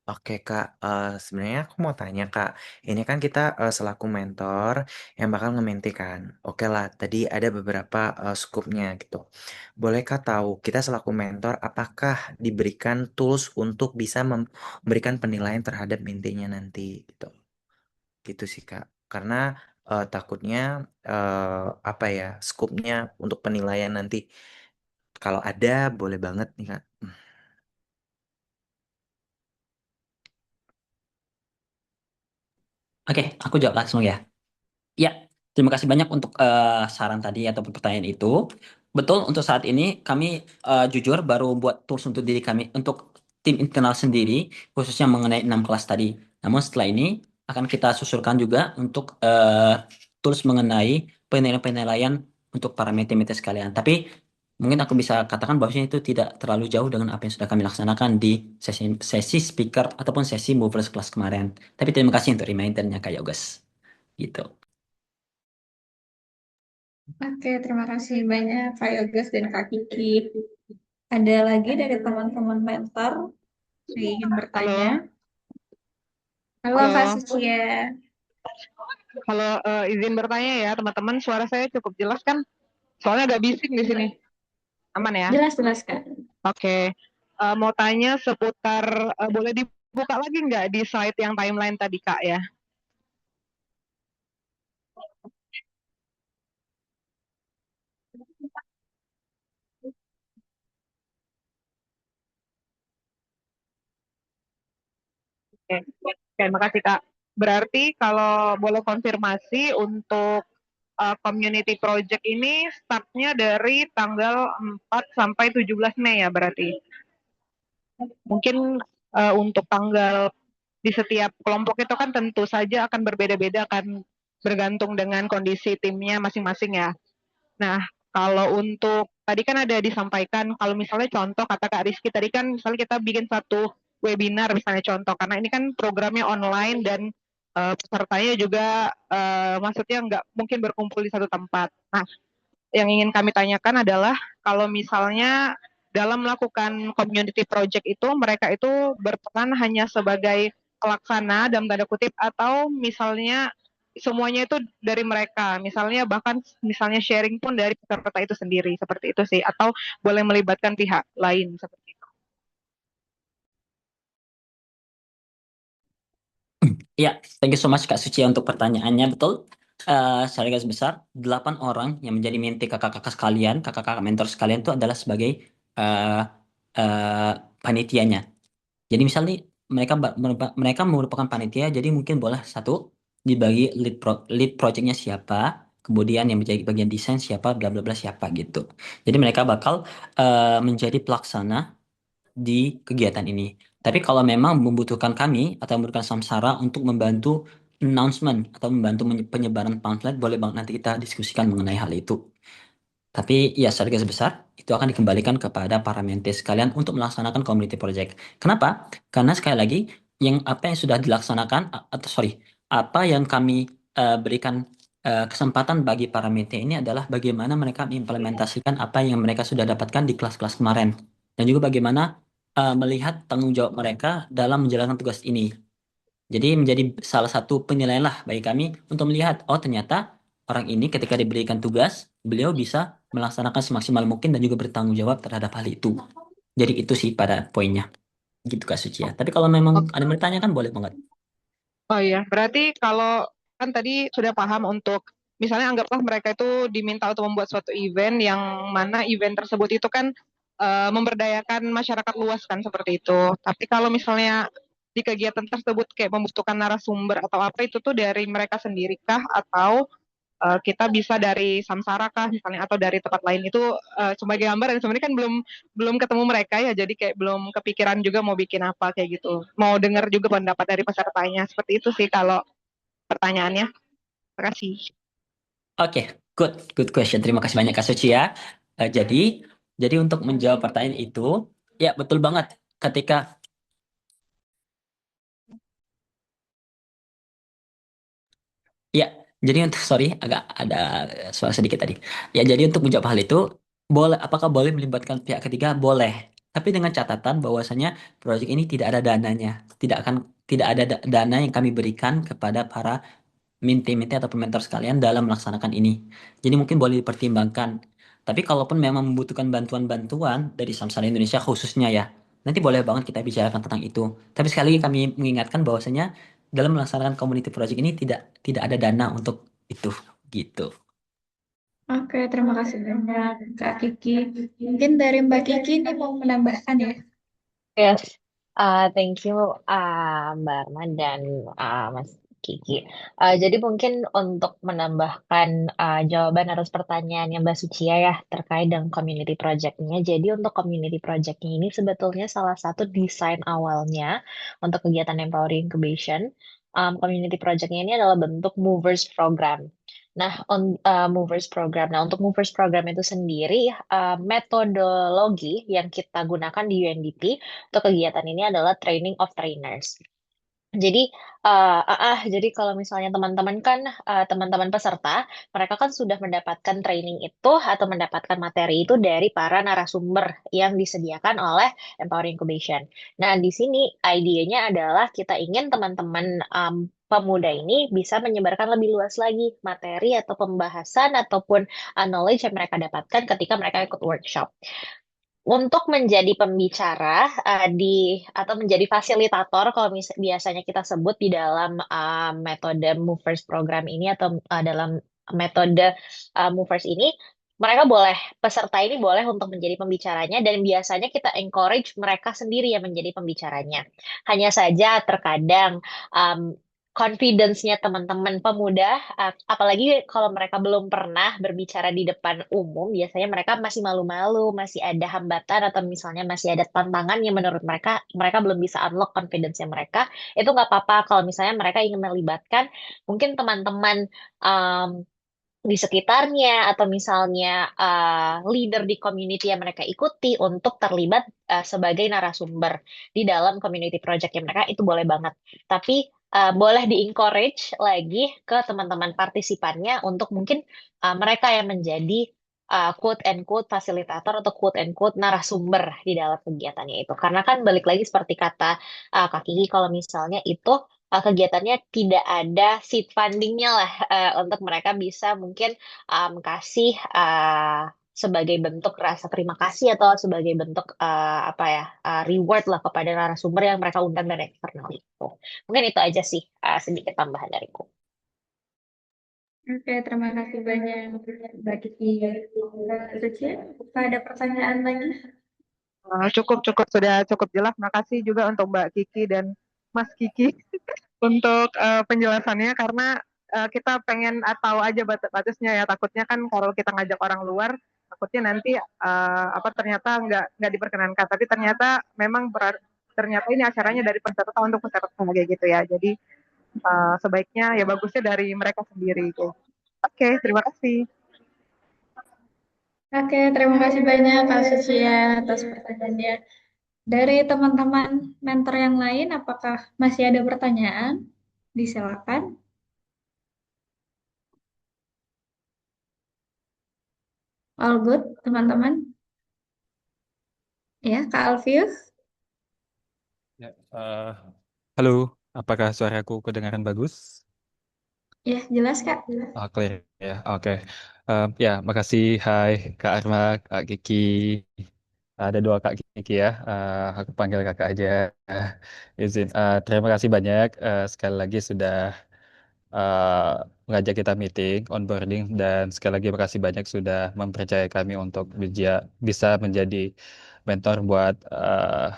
oke Kak. Sebenarnya aku mau tanya Kak, ini kan kita selaku mentor yang bakal nge-menti kan. Oke lah, tadi ada beberapa skupnya gitu. Bolehkah tahu kita selaku mentor apakah diberikan tools untuk bisa memberikan penilaian terhadap mentinya nanti gitu. Gitu sih Kak. Karena takutnya apa ya, skupnya untuk penilaian nanti kalau ada boleh banget nih Kak. Oke, aku jawab langsung ya. Ya, terima kasih banyak untuk saran tadi ataupun pertanyaan itu. Betul, untuk saat ini kami jujur baru buat tools untuk diri kami, untuk tim internal sendiri, khususnya mengenai 6 kelas tadi. Namun setelah ini akan kita susulkan juga untuk tools mengenai penilaian-penilaian untuk para mete-mete sekalian. Tapi mungkin aku bisa katakan bahwasanya itu tidak terlalu jauh dengan apa yang sudah kami laksanakan di sesi speaker ataupun sesi movers class kemarin. Tapi terima kasih untuk remindernya Kak Yogas. Gitu. Oke, terima kasih banyak Kak Yoges dan Kak Kiki. Ada lagi dari teman-teman mentor yang ingin bertanya? Halo, Halo Kak halo, Sucia. halo. Izin bertanya ya, teman-teman. Suara saya cukup jelas kan? Soalnya agak bising di sini. Aman ya? Jelas-jelas Kak. Oke. Mau tanya seputar, boleh dibuka lagi nggak di slide yang timeline tadi, Kak ya? Oke, oke, makasih Kak. Berarti kalau boleh konfirmasi untuk community project ini startnya dari tanggal 4 sampai 17 Mei ya berarti. Mungkin untuk tanggal di setiap kelompok itu kan tentu saja akan berbeda-beda kan bergantung dengan kondisi timnya masing-masing ya. Nah, kalau untuk tadi kan ada disampaikan kalau misalnya contoh kata Kak Rizky tadi kan misalnya kita bikin satu webinar misalnya contoh karena ini kan programnya online dan pesertanya juga maksudnya nggak mungkin berkumpul di satu tempat. Nah, yang ingin kami tanyakan adalah kalau misalnya dalam melakukan community project itu mereka itu berperan hanya sebagai pelaksana dalam tanda kutip atau misalnya semuanya itu dari mereka misalnya bahkan misalnya sharing pun dari peserta itu sendiri seperti itu sih atau boleh melibatkan pihak lain seperti itu. Ya, thank you so much Kak Suci untuk pertanyaannya. Betul, secara garis besar, 8 orang yang menjadi menti kakak-kakak sekalian, kakak-kakak mentor sekalian itu adalah sebagai uh, uh, panitianya. Jadi misalnya mereka merupakan panitia, jadi mungkin boleh satu dibagi lead projectnya siapa, kemudian yang menjadi bagian desain siapa, bla bla bla siapa gitu. Jadi mereka bakal menjadi pelaksana di kegiatan ini. Tapi kalau memang membutuhkan kami atau membutuhkan Samsara untuk membantu announcement atau membantu penyebaran pamflet, boleh banget nanti kita diskusikan mengenai hal itu. Tapi ya secara garis besar itu akan dikembalikan kepada para mentees sekalian untuk melaksanakan community project. Kenapa? Karena sekali lagi yang apa yang sudah dilaksanakan atau sorry apa yang kami berikan kesempatan bagi para mentee ini adalah bagaimana mereka mengimplementasikan apa yang mereka sudah dapatkan di kelas-kelas kemarin dan juga bagaimana melihat tanggung jawab mereka dalam menjalankan tugas ini. Jadi menjadi salah satu penilaian lah bagi kami untuk melihat, oh ternyata orang ini ketika diberikan tugas, beliau bisa melaksanakan semaksimal mungkin dan juga bertanggung jawab terhadap hal itu. Jadi itu sih pada poinnya. Gitu Kak Suci ya. Tapi kalau memang ada yang bertanya kan boleh banget. Oh iya, berarti kalau kan tadi sudah paham untuk misalnya anggaplah mereka itu diminta untuk membuat suatu event yang mana event tersebut itu kan memberdayakan masyarakat luas kan seperti itu. Tapi kalau misalnya di kegiatan tersebut kayak membutuhkan narasumber atau apa itu tuh dari mereka sendiri kah atau kita bisa dari Samsara kah misalnya atau dari tempat lain itu sebagai gambar dan sebenarnya kan belum belum ketemu mereka ya jadi kayak belum kepikiran juga mau bikin apa kayak gitu mau dengar juga pendapat dari pesertanya seperti itu sih kalau pertanyaannya. Terima kasih. Oke, good question. Terima kasih banyak Kak Suci ya. Jadi untuk menjawab pertanyaan itu, ya betul banget. Ketika Ya, jadi untuk sorry agak ada suara sedikit tadi. Ya, jadi untuk menjawab hal itu apakah boleh melibatkan pihak ketiga? Boleh. Tapi dengan catatan bahwasanya proyek ini tidak ada dananya. Tidak ada dana yang kami berikan kepada para minti-minti atau mentor sekalian dalam melaksanakan ini. Jadi mungkin boleh dipertimbangkan. Tapi kalaupun memang membutuhkan bantuan-bantuan dari Samsara Indonesia khususnya ya, nanti boleh banget kita bicarakan tentang itu. Tapi sekali lagi kami mengingatkan bahwasanya dalam melaksanakan community project ini tidak ada dana untuk itu gitu. Oke, terima kasih banyak Kak Kiki. Mungkin dari Mbak Kiki ini mau menambahkan ya. Yes, thank you Mbak Arman dan Mas Kiki. Jadi mungkin untuk menambahkan jawaban atas pertanyaan yang Mbak Sucia ya terkait dengan community project-nya. Jadi untuk community project-nya ini sebetulnya salah satu desain awalnya untuk kegiatan Empowering Incubation. Community project-nya ini adalah bentuk movers program. Nah, Movers Program. Nah, untuk Movers Program itu sendiri, metodologi yang kita gunakan di UNDP untuk kegiatan ini adalah training of trainers. Jadi, jadi kalau misalnya teman-teman kan, teman-teman peserta, mereka kan sudah mendapatkan training itu atau mendapatkan materi itu dari para narasumber yang disediakan oleh Empowering Incubation. Nah, di sini idenya adalah kita ingin teman-teman pemuda ini bisa menyebarkan lebih luas lagi materi atau pembahasan ataupun knowledge yang mereka dapatkan ketika mereka ikut workshop untuk menjadi pembicara atau menjadi fasilitator kalau biasanya kita sebut di dalam metode Movers program ini atau dalam metode Movers ini peserta ini boleh untuk menjadi pembicaranya dan biasanya kita encourage mereka sendiri yang menjadi pembicaranya. Hanya saja terkadang confidence-nya teman-teman pemuda, apalagi kalau mereka belum pernah berbicara di depan umum, biasanya mereka masih malu-malu, masih ada hambatan atau misalnya masih ada tantangan yang menurut mereka belum bisa unlock confidence-nya mereka. Itu nggak apa-apa kalau misalnya mereka ingin melibatkan mungkin teman-teman um, di sekitarnya atau misalnya leader di community yang mereka ikuti untuk terlibat sebagai narasumber di dalam community project yang mereka itu boleh banget. Tapi boleh di-encourage lagi ke teman-teman partisipannya untuk mungkin mereka yang menjadi quote and quote fasilitator atau quote and quote narasumber di dalam kegiatannya itu. Karena kan balik lagi seperti kata Kak Kiki kalau misalnya itu kegiatannya tidak ada seed fundingnya lah untuk mereka bisa mungkin kasih sebagai bentuk rasa terima kasih atau sebagai bentuk reward lah kepada narasumber yang mereka undang dari eksternal itu. Mungkin itu aja sih sedikit tambahan dariku. Oke, terima kasih banyak Mbak Kiki. Mbak Suci, apa ada pertanyaan lagi? Cukup cukup sudah cukup jelas. Makasih juga untuk Mbak Kiki dan Mas Kiki untuk penjelasannya karena kita pengen tahu aja batas-batasnya ya takutnya kan kalau kita ngajak orang luar takutnya nanti ternyata nggak diperkenankan tapi ternyata memang ternyata ini acaranya dari peserta untuk peserta kayak gitu ya jadi sebaiknya ya bagusnya dari mereka sendiri gitu. Oke, terima kasih. Oke, terima kasih banyak Kak Suci ya atas pertanyaannya. Dari teman-teman mentor yang lain, apakah masih ada pertanyaan? Disilakan. All good, teman-teman? Ya, Kak Alfius? Ya, halo, apakah suaraku kedengaran bagus? Ya, jelas Kak. Oh, clear ya, oke. Ya, makasih. Hai, Kak Arma, Kak Kiki. Ada dua Kak Kiki ya. Aku panggil kakak aja. Izin. Terima kasih banyak sekali lagi sudah uh, mengajak kita meeting, onboarding, dan sekali lagi makasih banyak sudah mempercayai kami untuk bisa menjadi mentor buat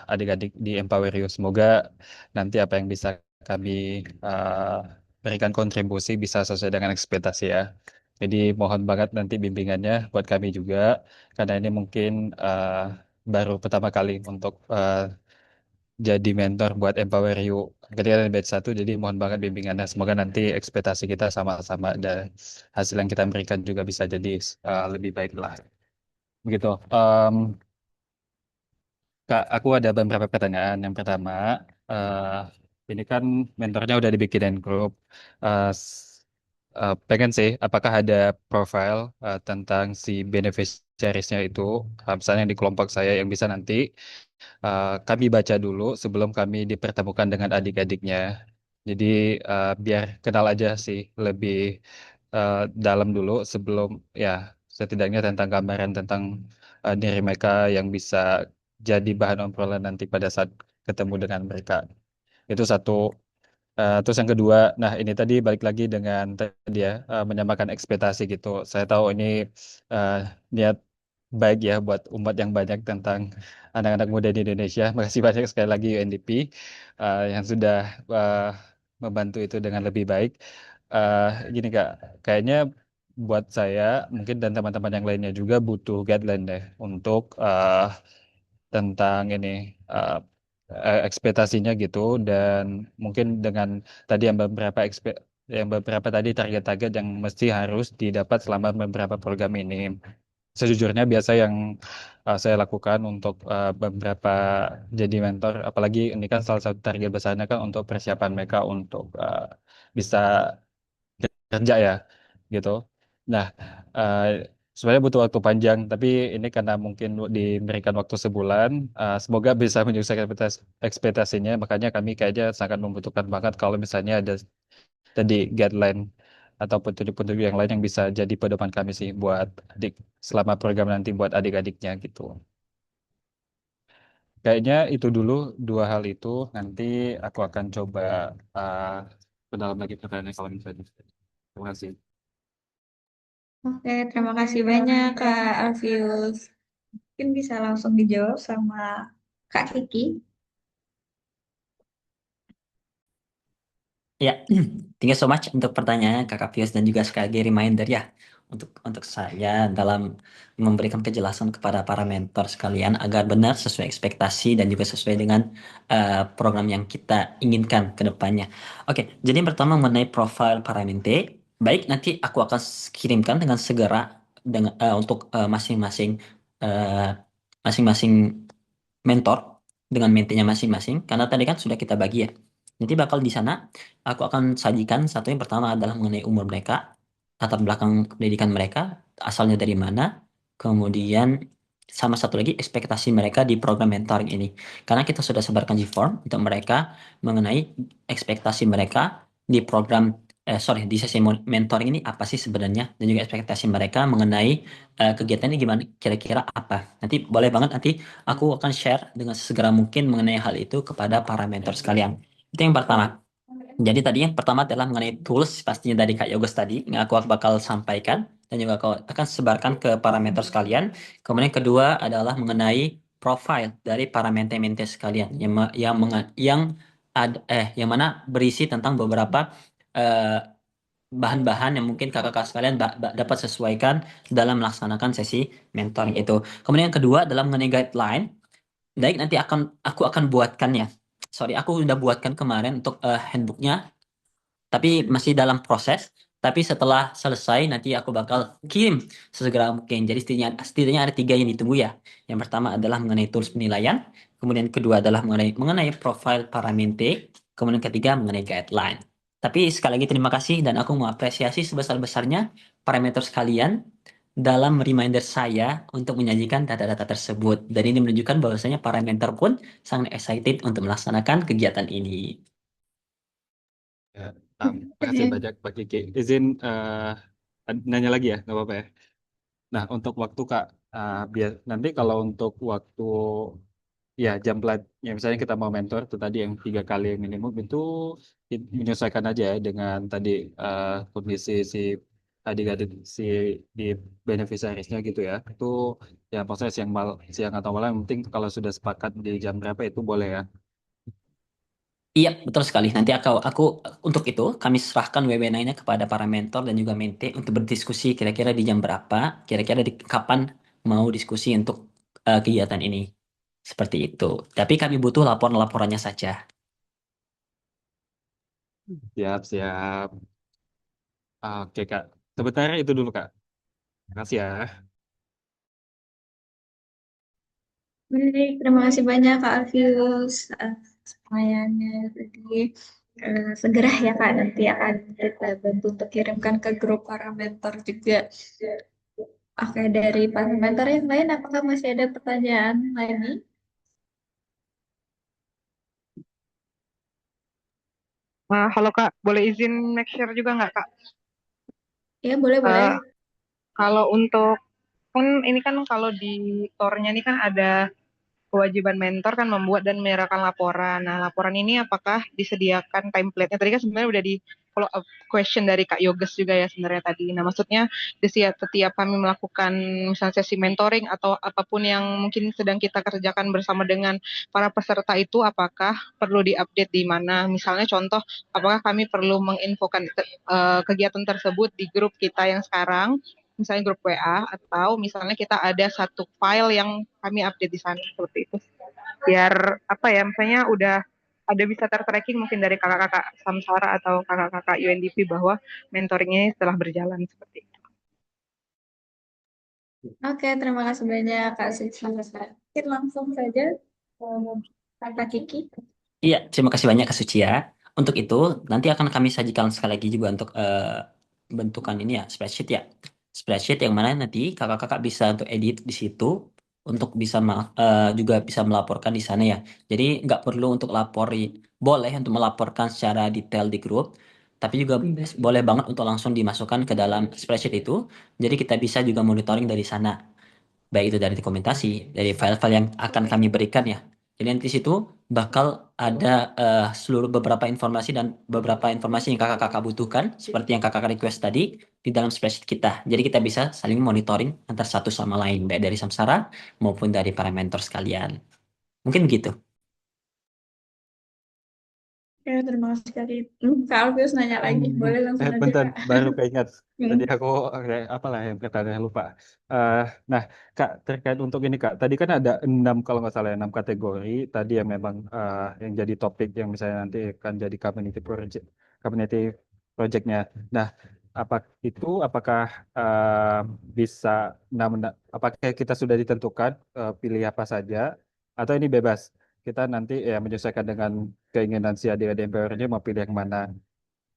adik-adik di Empower You. Semoga nanti apa yang bisa kami berikan kontribusi bisa sesuai dengan ekspektasi ya. Jadi mohon banget nanti bimbingannya buat kami juga, karena ini mungkin baru pertama kali untuk jadi mentor buat Empower You ketika dari batch 1, jadi mohon banget bimbingannya. Semoga nanti ekspektasi kita sama-sama dan hasil yang kita berikan juga bisa jadi lebih baik lah. Begitu. Kak, aku ada beberapa pertanyaan. Yang pertama, eh ini kan mentornya udah dibikinin grup. Pengen sih, apakah ada profile tentang si beneficiariesnya itu, misalnya di kelompok saya yang bisa nanti kami baca dulu sebelum kami dipertemukan dengan adik-adiknya. Jadi biar kenal aja sih lebih dalam dulu sebelum ya setidaknya tentang gambaran tentang diri mereka yang bisa jadi bahan obrolan nanti pada saat ketemu dengan mereka. Itu satu. Terus yang kedua, nah ini tadi balik lagi dengan tadi ya menyamakan ekspektasi gitu. Saya tahu ini eh, niat baik ya buat umat yang banyak tentang anak-anak muda di Indonesia. Makasih banyak sekali lagi UNDP yang sudah eh, membantu itu dengan lebih baik. Eh, Gini Kak, kayaknya buat saya mungkin dan teman-teman yang lainnya juga butuh guideline deh untuk tentang ini eh, ekspektasinya gitu, dan mungkin dengan tadi yang beberapa tadi target-target yang mesti harus didapat selama beberapa program ini. Sejujurnya biasa yang saya lakukan untuk beberapa jadi mentor, apalagi ini kan salah satu target besarnya kan untuk persiapan mereka untuk bisa kerja ya gitu. Nah, eh, sebenarnya butuh waktu panjang, tapi ini karena mungkin diberikan waktu sebulan, semoga bisa menyelesaikan ekspektasinya. Makanya kami kayaknya sangat membutuhkan banget kalau misalnya ada tadi guideline atau petunjuk-petunjuk yang lain yang bisa jadi pedoman kami sih buat adik selama program nanti buat adik-adiknya gitu. Kayaknya itu dulu dua hal itu. Nanti aku akan coba uh, ke dalam lagi pertanyaan kalau misalnya. Terima kasih. Oke, terima kasih banyak Kak Alfius. Mungkin bisa langsung dijawab sama Kak Kiki. Ya, thank you so much untuk pertanyaannya Kakak Pius, dan juga sekali lagi reminder ya untuk saya dalam memberikan kejelasan kepada para mentor sekalian agar benar sesuai ekspektasi dan juga sesuai dengan program yang kita inginkan ke depannya. Oke, jadi yang pertama mengenai profil para mente, baik nanti aku akan kirimkan dengan segera dengan untuk eh, masing-masing mentor dengan mentenya masing-masing, karena tadi kan sudah kita bagi ya. Nanti bakal di sana aku akan sajikan satu, yang pertama adalah mengenai umur mereka, latar belakang pendidikan mereka, asalnya dari mana, kemudian sama satu lagi ekspektasi mereka di program mentoring ini. Karena kita sudah sebarkan di form untuk mereka mengenai ekspektasi mereka di program di sesi mentoring ini apa sih sebenarnya, dan juga ekspektasi mereka mengenai kegiatan ini gimana kira-kira apa. Nanti boleh banget nanti aku akan share dengan segera mungkin mengenai hal itu kepada para mentor sekalian. Itu yang pertama. Jadi tadi yang pertama adalah mengenai tools, pastinya dari Kak Yogos tadi, yang aku bakal sampaikan dan juga aku akan sebarkan ke para mentor sekalian. Kemudian kedua adalah mengenai profile dari para mente-mente sekalian yang mana berisi tentang beberapa eh, bahan-bahan yang mungkin kakak-kakak sekalian dapat sesuaikan dalam melaksanakan sesi mentoring itu. Kemudian yang kedua adalah mengenai guideline. Baik, nanti aku akan buatkan ya. Sorry, aku sudah buatkan kemarin untuk handbooknya, tapi masih dalam proses. Tapi setelah selesai nanti aku bakal kirim sesegera mungkin. Jadi setidaknya ada tiga yang ditunggu ya. Yang pertama adalah mengenai tools penilaian, kemudian kedua adalah mengenai profil para mente, kemudian ketiga mengenai guideline. Tapi sekali lagi terima kasih, dan aku mengapresiasi sebesar-besarnya parameter sekalian dalam reminder saya untuk menyajikan data-data tersebut. Dan ini menunjukkan bahwasanya para mentor pun sangat excited untuk melaksanakan kegiatan ini. Ya, makasih banyak Pak Kiki. Izin nanya lagi ya, nggak apa-apa ya. Nah, untuk waktu Kak, biar nanti kalau untuk waktu ya jam ya misalnya kita mau mentor itu tadi yang 3 kali minimum itu menyesuaikan aja ya dengan tadi kondisi si adik-adik si di beneficiariesnya gitu ya. Itu ya proses siang atau malam yang penting kalau sudah sepakat di jam berapa itu boleh ya. Iya, betul sekali. Nanti aku untuk itu kami serahkan webinarnya kepada para mentor dan juga mente untuk berdiskusi kira-kira di jam berapa, kira-kira di kapan mau diskusi untuk kegiatan ini. Seperti itu. Tapi kami butuh laporannya saja. Siap, siap. Oke, Kak. Sebenarnya itu dulu, Kak. Makasih ya. Baik, terima kasih banyak Kak Alfius pertanyaannya tadi. Segera ya Kak, nanti akan kita bantu untuk kirimkan ke grup para mentor juga. Oke, dari para mentor yang lain, apakah masih ada pertanyaan lain nih? Halo Kak, boleh izin make share juga nggak Kak? Ya, boleh-boleh. Kalau untuk ini kan kalau di tornya ini kan ada kewajiban mentor kan membuat dan menyerahkan laporan. Nah, laporan ini apakah disediakan template-nya? Tadi kan sebenarnya udah di follow up question dari Kak Yoges juga ya sebenarnya tadi. Nah, maksudnya di setiap kami melakukan misalnya sesi mentoring atau apapun yang mungkin sedang kita kerjakan bersama dengan para peserta itu, apakah perlu diupdate di mana? Misalnya contoh, apakah kami perlu menginfokan kegiatan tersebut di grup kita yang sekarang? Misalnya grup WA atau misalnya kita ada satu file yang kami update di sana seperti itu biar apa ya misalnya udah ada bisa tertracking mungkin dari kakak-kakak Samsara atau kakak-kakak UNDP bahwa mentoringnya telah berjalan seperti itu. Oke, terima kasih banyak Kak Suci. Mungkin langsung saja Kak Kiki. Iya, terima kasih banyak Kak Suci ya. Untuk itu, nanti akan kami sajikan sekali lagi juga untuk bentukan ini ya, spreadsheet ya. Spreadsheet yang mana nanti kakak-kakak bisa untuk edit di situ, untuk bisa juga bisa melaporkan di sana ya. Jadi nggak perlu untuk boleh untuk melaporkan secara detail di grup, tapi juga boleh banget untuk langsung dimasukkan ke dalam spreadsheet itu. Jadi kita bisa juga monitoring dari sana baik itu dari dokumentasi, dari file-file yang akan kami berikan ya. Jadi nanti di situ bakal ada seluruh beberapa informasi dan beberapa informasi yang kakak-kakak butuhkan, seperti yang kakak request tadi, di dalam spreadsheet kita. Jadi kita bisa saling monitoring antar satu sama lain, baik dari Samsara maupun dari para mentor sekalian. Mungkin begitu. Oke, terima kasih sekali. Kak Alfius nanya lagi, boleh langsung aja Bentar, Kak. baru keingat. Tadi Hmm. aku apalah yang pertanyaan lupa. Eh, nah, Kak, terkait untuk ini Kak, tadi kan ada 6 kalau nggak salah 6 kategori. Tadi yang memang yang jadi topik yang misalnya nanti akan jadi community projectnya. Nah, apa apakah eh, bisa apakah kita sudah ditentukan pilih apa saja atau ini bebas? Kita nanti ya menyesuaikan dengan keinginan si adik-adik empowernya mau pilih yang mana.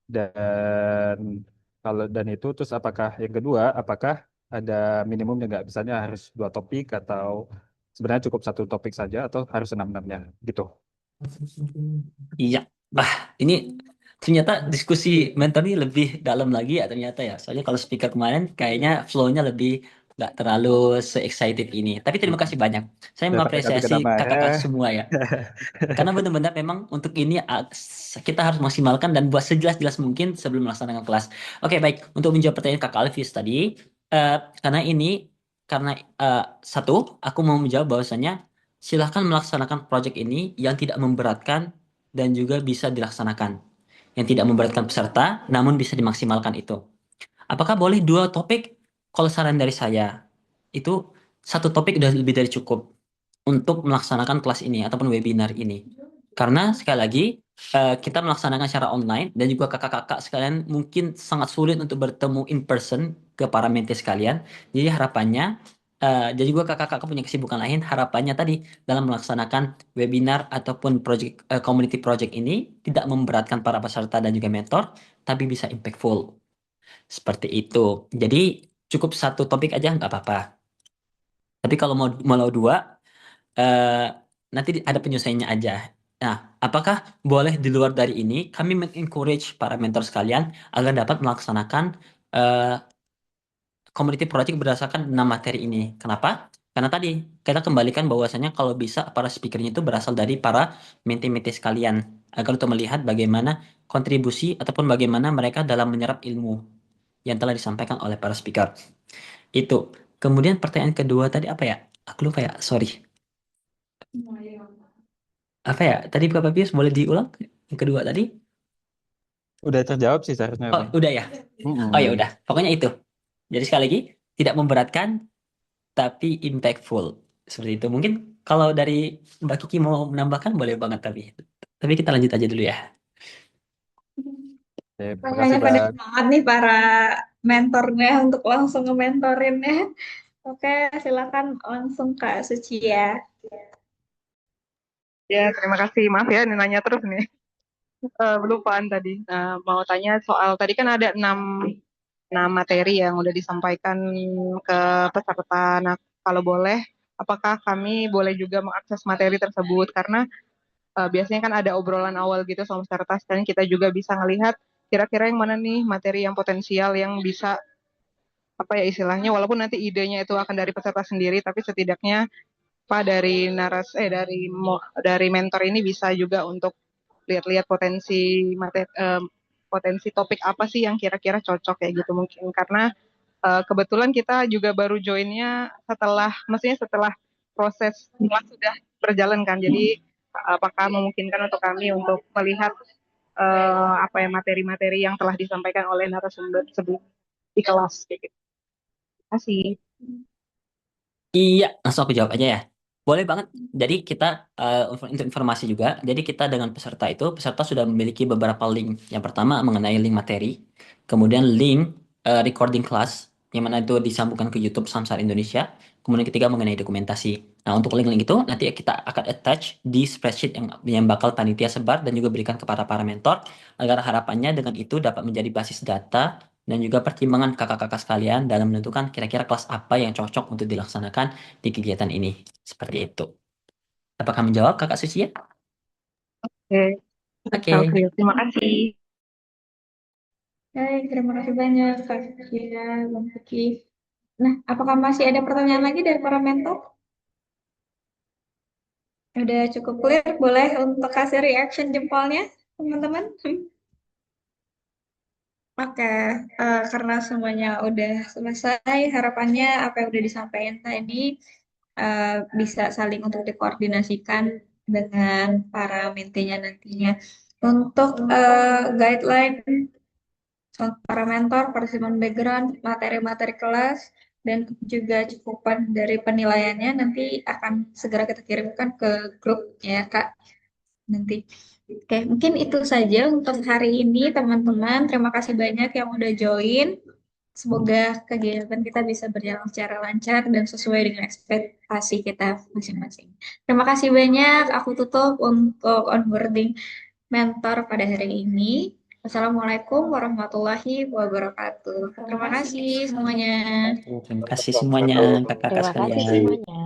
Dan dan itu terus yang kedua apakah ada minimumnya nggak misalnya harus 2 topik atau sebenarnya cukup 1 topik saja atau harus enam-enamnya gitu. Iya, bah ini ternyata diskusi mentor ini lebih dalam lagi ya ternyata ya. Soalnya kalau speaker kemarin kayaknya flow-nya lebih nggak terlalu se-excited ini. Tapi terima kasih banyak. Saya Tapi mengapresiasi kena kakak-kakak marah. semua ya. Karena benar-benar memang untuk ini kita harus maksimalkan dan buat sejelas-jelas mungkin sebelum melaksanakan kelas. Oke, baik. Untuk menjawab pertanyaan Kakak Alfius tadi, eh, karena ini, karena satu, aku mau menjawab bahwasanya silahkan melaksanakan proyek ini yang tidak memberatkan dan juga bisa dilaksanakan. Yang tidak memberatkan peserta, namun bisa dimaksimalkan itu. Apakah boleh 2 topik? Kalau saran dari saya, itu 1 topik udah lebih dari cukup untuk melaksanakan kelas ini ataupun webinar ini. Karena sekali lagi kita melaksanakan secara online dan juga kakak-kakak sekalian mungkin sangat sulit untuk bertemu in person ke para mentee sekalian. Jadi harapannya jadi juga kakak-kakak punya kesibukan lain. Harapannya tadi dalam melaksanakan webinar ataupun community project ini tidak memberatkan para peserta dan juga mentor, tapi bisa impactful. Seperti itu. Jadi cukup 1 topik aja nggak apa-apa. Tapi kalau mau 2, eh, nanti ada penyesuaiannya aja. Nah, apakah boleh di luar dari ini? Kami mengencourage para mentor sekalian agar dapat melaksanakan eh, community project berdasarkan 6 materi ini. Kenapa? Karena tadi kita kembalikan bahwasanya kalau bisa para speakernya itu berasal dari para menti-menti sekalian agar untuk melihat bagaimana kontribusi ataupun bagaimana mereka dalam menyerap ilmu yang telah disampaikan oleh para speaker. Itu. Kemudian pertanyaan kedua tadi apa ya? Aku lupa ya, sorry. Apa ya? Tadi Bapak Pius boleh diulang? Yang kedua tadi? Udah terjawab sih seharusnya, Oh, Bang. udah ya. Oh ya udah. Pokoknya itu. Jadi sekali lagi, tidak memberatkan tapi impactful. Seperti itu. Mungkin kalau dari Mbak Kiki mau menambahkan boleh banget tapi kita lanjut aja dulu ya. Oke, makasih, Kayaknya pada Bang. semangat nih para mentornya untuk langsung nge-mentorin ya. Oke, silakan langsung Kak Suci ya. Ya, terima kasih. Maaf ya, ini nanya terus nih. Belupaan tadi. Mau tanya soal tadi kan ada 6 materi yang udah disampaikan ke peserta. Nah, kalau boleh, apakah kami boleh juga mengakses materi tersebut? Karena biasanya kan ada obrolan awal gitu sama peserta, dan kita juga bisa ngelihat kira-kira yang mana nih materi yang potensial yang bisa apa ya istilahnya, walaupun nanti idenya itu akan dari peserta sendiri, tapi setidaknya Pak dari mentor ini bisa juga untuk lihat-lihat potensi topik apa sih yang kira-kira cocok kayak gitu mungkin, karena kebetulan kita juga baru joinnya setelah proses kelas sudah berjalan kan, jadi apakah memungkinkan untuk kami untuk melihat apa ya materi-materi yang telah disampaikan oleh narasumber sebelum di kelas kayak gitu. Terima kasih. Iya, langsung aku jawab aja ya. Boleh banget. Jadi kita untuk informasi juga, jadi kita dengan peserta itu, peserta sudah memiliki beberapa link. Yang pertama mengenai link materi, kemudian link recording class, yang mana itu disambungkan ke YouTube Samsara Indonesia. Kemudian ketiga mengenai dokumentasi. Nah, untuk link-link itu nanti kita akan attach di spreadsheet yang bakal panitia sebar dan juga berikan kepada para mentor, agar harapannya dengan itu dapat menjadi basis data dan juga pertimbangan kakak-kakak sekalian dalam menentukan kira-kira kelas apa yang cocok untuk dilaksanakan di kegiatan ini. Seperti itu. Apakah menjawab Kakak Suci ya? Oke, Oke. terima kasih. Baik, terima kasih banyak Kak Sucia, Bang Suci. Nah, apakah masih ada pertanyaan lagi dari para mentor? Udah cukup clear, boleh untuk kasih reaction jempolnya, teman-teman? Oke, karena semuanya udah selesai, harapannya apa yang udah disampaikan tadi bisa saling untuk dikoordinasikan dengan para mentinya nantinya. Untuk guideline para mentor, participant background, materi-materi kelas, dan juga cukupan dari penilaiannya nanti akan segera kita kirimkan ke grup ya Kak. Nanti. Oke, mungkin itu saja untuk hari ini teman-teman. Terima kasih banyak yang udah join. Semoga kegiatan kita bisa berjalan secara lancar dan sesuai dengan ekspektasi kita masing-masing. Terima kasih banyak. Aku tutup untuk onboarding mentor pada hari ini. Assalamualaikum warahmatullahi wabarakatuh. Terima kasih semuanya. Terima kasih semuanya kakak-kakak Terima kasih sekalian. semuanya.